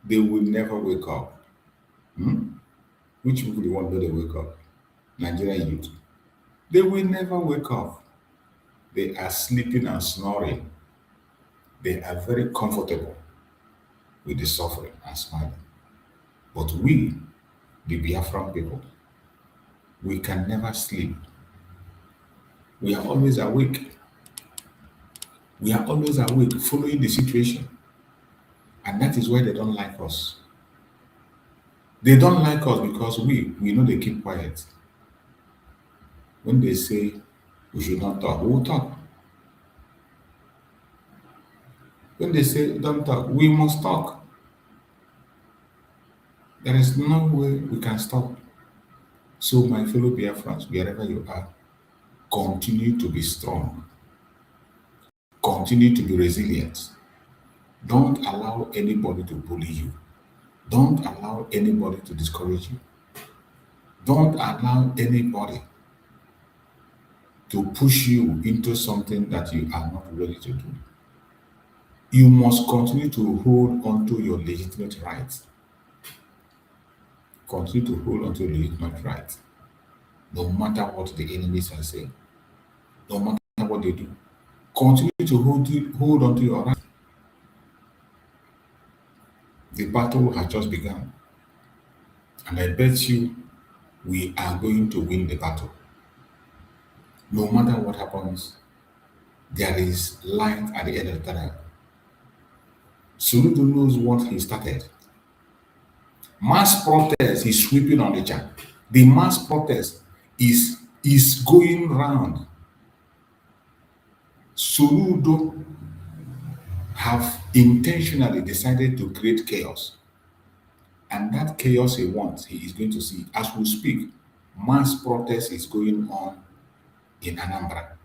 They will never wake up. Which people do you want to know they wake up? Nigerian youth. They will never wake up. They are sleeping and snoring. They are very comfortable with the suffering and smiling. But we, the Biafran people, we can never sleep. We are always awake. We are always awake, following the situation. And that is why they don't like us. They don't like us because we know they keep quiet. When they say we should not talk, we will talk. When they say don't talk, we must talk. There is no way we can stop. So my fellow Biafrans, wherever you are, continue to be strong. Continue to be resilient. Don't allow anybody to bully you. Don't allow anybody to discourage you. Don't allow anybody to push you into something that you are not ready to do. You must continue to hold on to your legitimate rights. Continue to hold on to your legitimate rights. No matter what the enemies are saying. No matter what they do. Continue to hold on to your rights. The battle has just begun. And I bet you we are going to win the battle. No matter what happens, there is light at the end of the tunnel. Soludo knows what he started. Mass protest is sweeping on the chat. The mass protest is going round. Soludo have intentionally decided to create chaos. And that chaos he wants, he is going to see. As we speak, mass protest is going on in Anambra.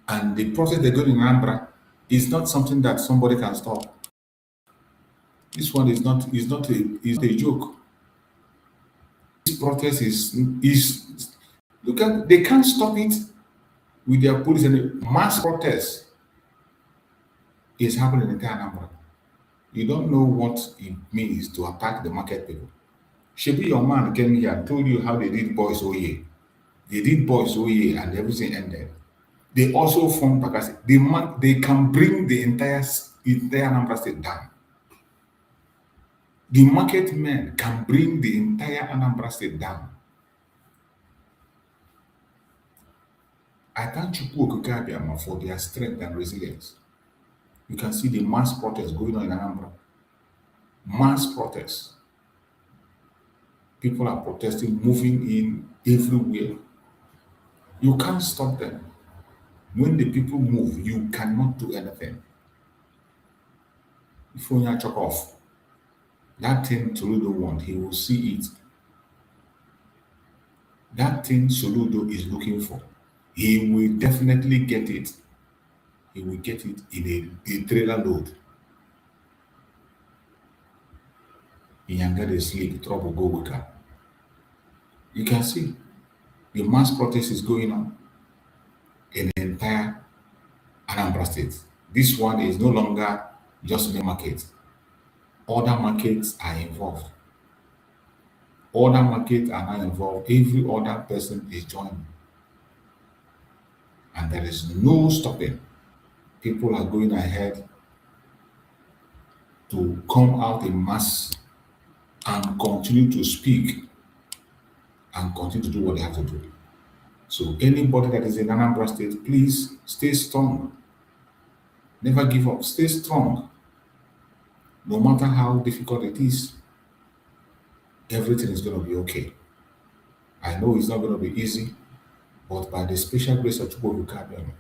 And the protest they're going in Anambra is not something that somebody can stop. This one is not a joke. This protest is look at, they can't stop it with their police, and mass protest is happening in Anambra. You don't know what it means to attack the market people. Shebi, your man came here and told you how they did Boys Oye. They did Boys Oye and everything ended. They also formed Pakasi. They can bring the entire Anambra state down. The market men can bring the entire Anambra state down. I thank Chukwu Okike Abiama for their strength and resilience. You can see the mass protests going on in Anambra. Mass protests. People are protesting, moving in everywhere. You can't stop them. When the people move, you cannot do anything. If you want to chop off, that thing Soludo wants, he will see it. That thing Soludo is looking for, he will definitely get it. He will get it in a trailer load. He can get a sleep, trouble go with her. You can see the mass protest is going on in the entire Anambra state. This one is no longer just main market. Other markets are involved. Other markets are now involved. Every other person is joining. And there is no stopping. People are going ahead to come out in mass and continue to speak and continue to do what they have to do. So anybody that is in Anambra state, please stay strong. Never give up. Stay strong. No matter how difficult it is, everything is going to be okay. I know it's not going to be easy, but by the special grace of Chukwu Okike Abiama,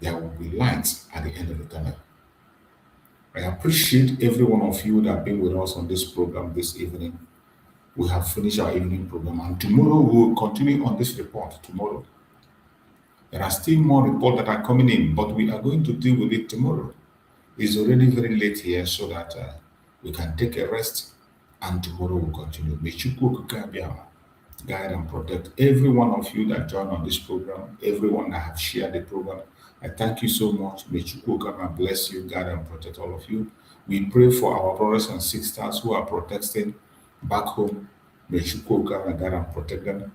there will be light at the end of the tunnel. I appreciate every one of you that have been with us on this program this evening. We have finished our evening program, and tomorrow we will continue on this report. Tomorrow, there are still more reports that are coming in, but we are going to deal with it tomorrow. It's already very late here, so that we can take a rest and tomorrow will continue. May Chukwu guide and protect every one of you that joined on this program, everyone that have shared the program. I thank you so much. May Chukwu bless you, guide and protect all of you. We pray for our brothers and sisters who are protesting back home. May Chukwu guide and protect them.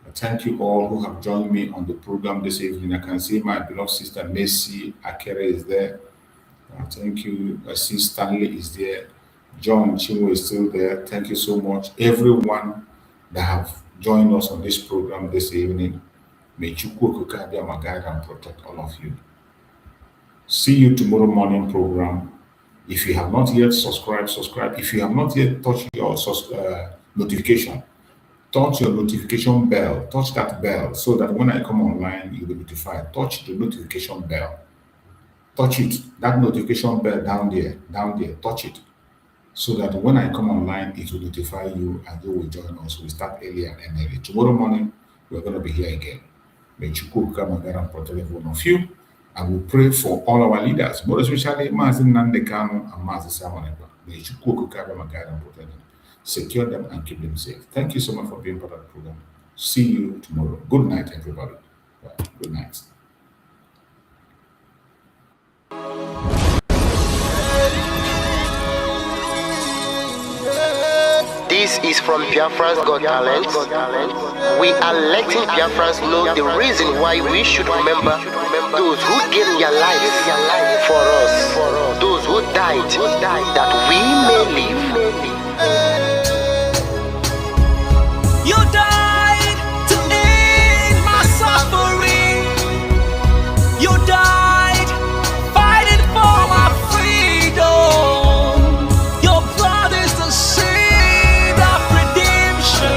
I thank you all who have joined me on the program this evening. I can see my beloved sister Mazi Akere is there. Thank you. I see Stanley is there. John Chinwo is still there. Thank you so much. Everyone that have joined us on this program this evening, may Chukwu guide and protect all of you. See you tomorrow morning program. If you have not yet subscribed, subscribe. If you have not yet touched your notification, touch your notification bell. Touch that bell so that when I come online, you'll be notified. Touch the notification bell. Touch it. That notification bell down there. Touch it. So that when I come online, it will notify you and you will join us. We start earlier and early. Tomorrow morning, we're going to be here again. May Chukwu come and protect every one of you. And we pray for all our leaders, more especially Mazi Nnamdi Kanu and Mazi Ekpa. May Chukwu come and protect them, secure them, and keep them safe. Thank you so much for being part of the program. See you tomorrow. Good night, everybody. Good night. This is from Biafra's Got Talent. We are letting Biafrans know the reason why we should remember those who gave their lives for us, those who died, that we may live. You died to end my suffering. You died fighting for my freedom. Your blood is the seed of redemption.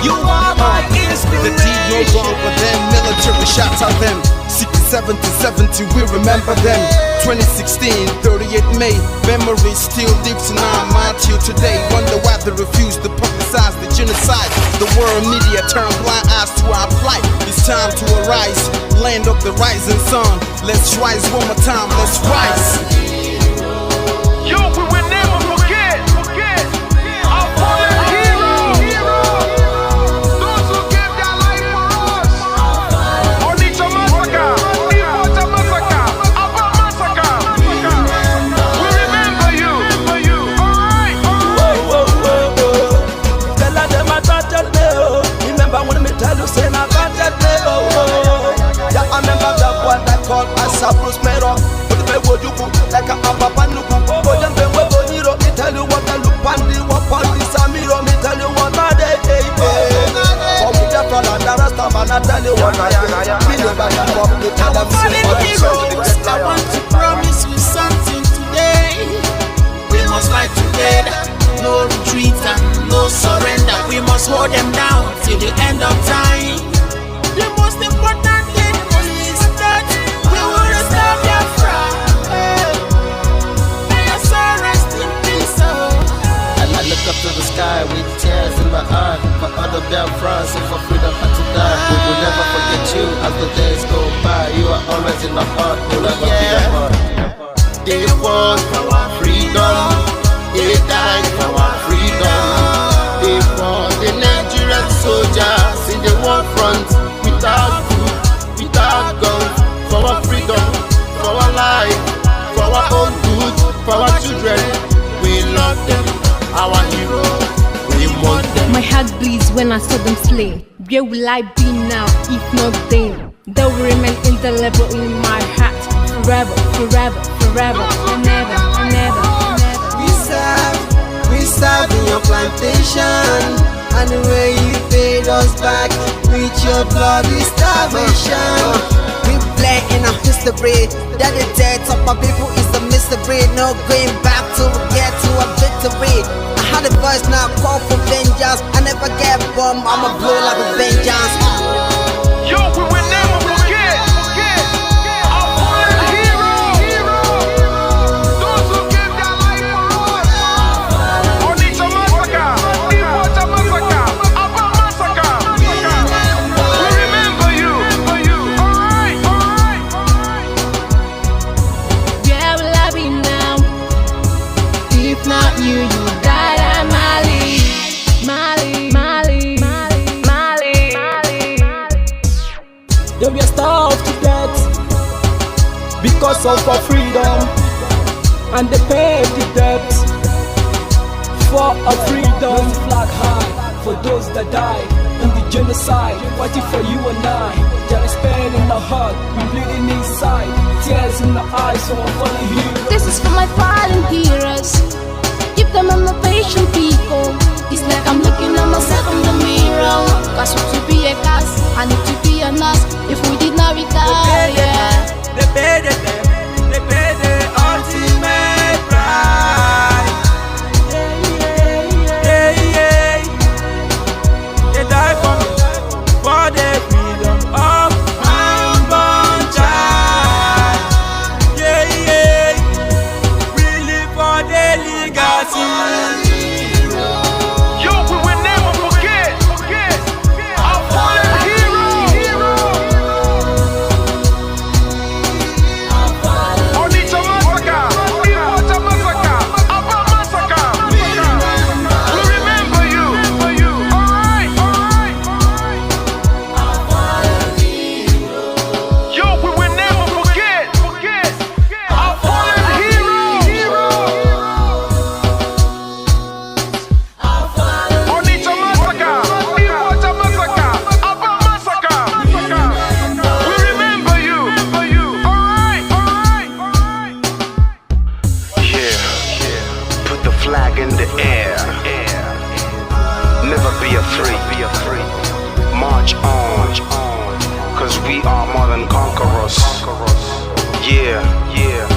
You are my inspiration. The deed no longer them, military shots at them. 67 to 70, we remember them. 2016, 38 May, memory still lives in our mind till today. Wonder why they refuse to publicize the genocide. The world media turn blind eyes to our plight. It's time to arise, land of the rising sun. Let's rise one more time, let's rise. Yo, we will never forget our fallen heroes. Those who gave their life for us. Onitsha massacre, Ipocha massacre, Aba massacre. We remember you. Alright. Tell them I tortured me, oh. Remember when me tell you say I tortured me, oh. Yeah, I remember that one that called us a Bruce Mero. But the way you go like a Papa Nuku. Oh, them they were born hero. Me tell you what I look pandi, what pandi Samiro. Me tell you what I did, for me that all and the rest of man I tell you what I did. Me never give up. Me tell them heroes, I want to promise you something today. We must fight together, no retreat and no surrender. We must hold them down till the end of time. The most important thing is that we will restore Biafra. May your soul rest in peace. I look up to the sky with tears in my eye for other Biafrans and for freedom had to die. We will never forget you as the days go by. You are always in my heart. We'll never be apart. They fought for our freedom. They died for our freedom. They fought the Nigerian soldiers in the war front without food, without guns, for our freedom, for our life, for our own good, for our children. We love them, our heroes. We want them. My heart bleeds when I saw them slain. Where will I be now if not then? They will remain indelible in my heart forever, forever, forever, and ever, and ever, and ever. We serve in your plantation, and the way you paid us back with your bloody starvation. We play in our history that the death of my people is a mystery. No going back to get to a victory. I had a voice now call for vengeance. I never get bombed, I'ma blow like a vengeance. Yo, we will never forget our fallen heroes. Those who gave their life for us. Onitsha massacre, Ipocha massacre, Aba massacre. We remember you. Alright. Where will I be now fought for freedom, and they paid the debt for a freedom. Flag high for those that died in the genocide, fighting for you and I. There is pain in the heart, we bleeding inside, tears in the eyes, so I'm falling heroes. This is for my fallen heroes. Keep them on the patient people. It's like I'm looking at myself in the mirror. Cause to be a cast, I need to be a nurse. If we did not retire, They paid the ultimate price. They die for me, for the freedom of my unborn child. We live for the legacy. Yo, we will never forget our fallen hero. Onitsha massacre, Iwata massacre, Aba massacre. We remember you. Alright. Yo, we will never forget our fallen hero. Onitsha massacre, Iwata massacre, Aba massacre. We remember you. Alright. Yeah, put the flag in the air. Never be afraid. March on, cause we are more than conquerors. Yeah.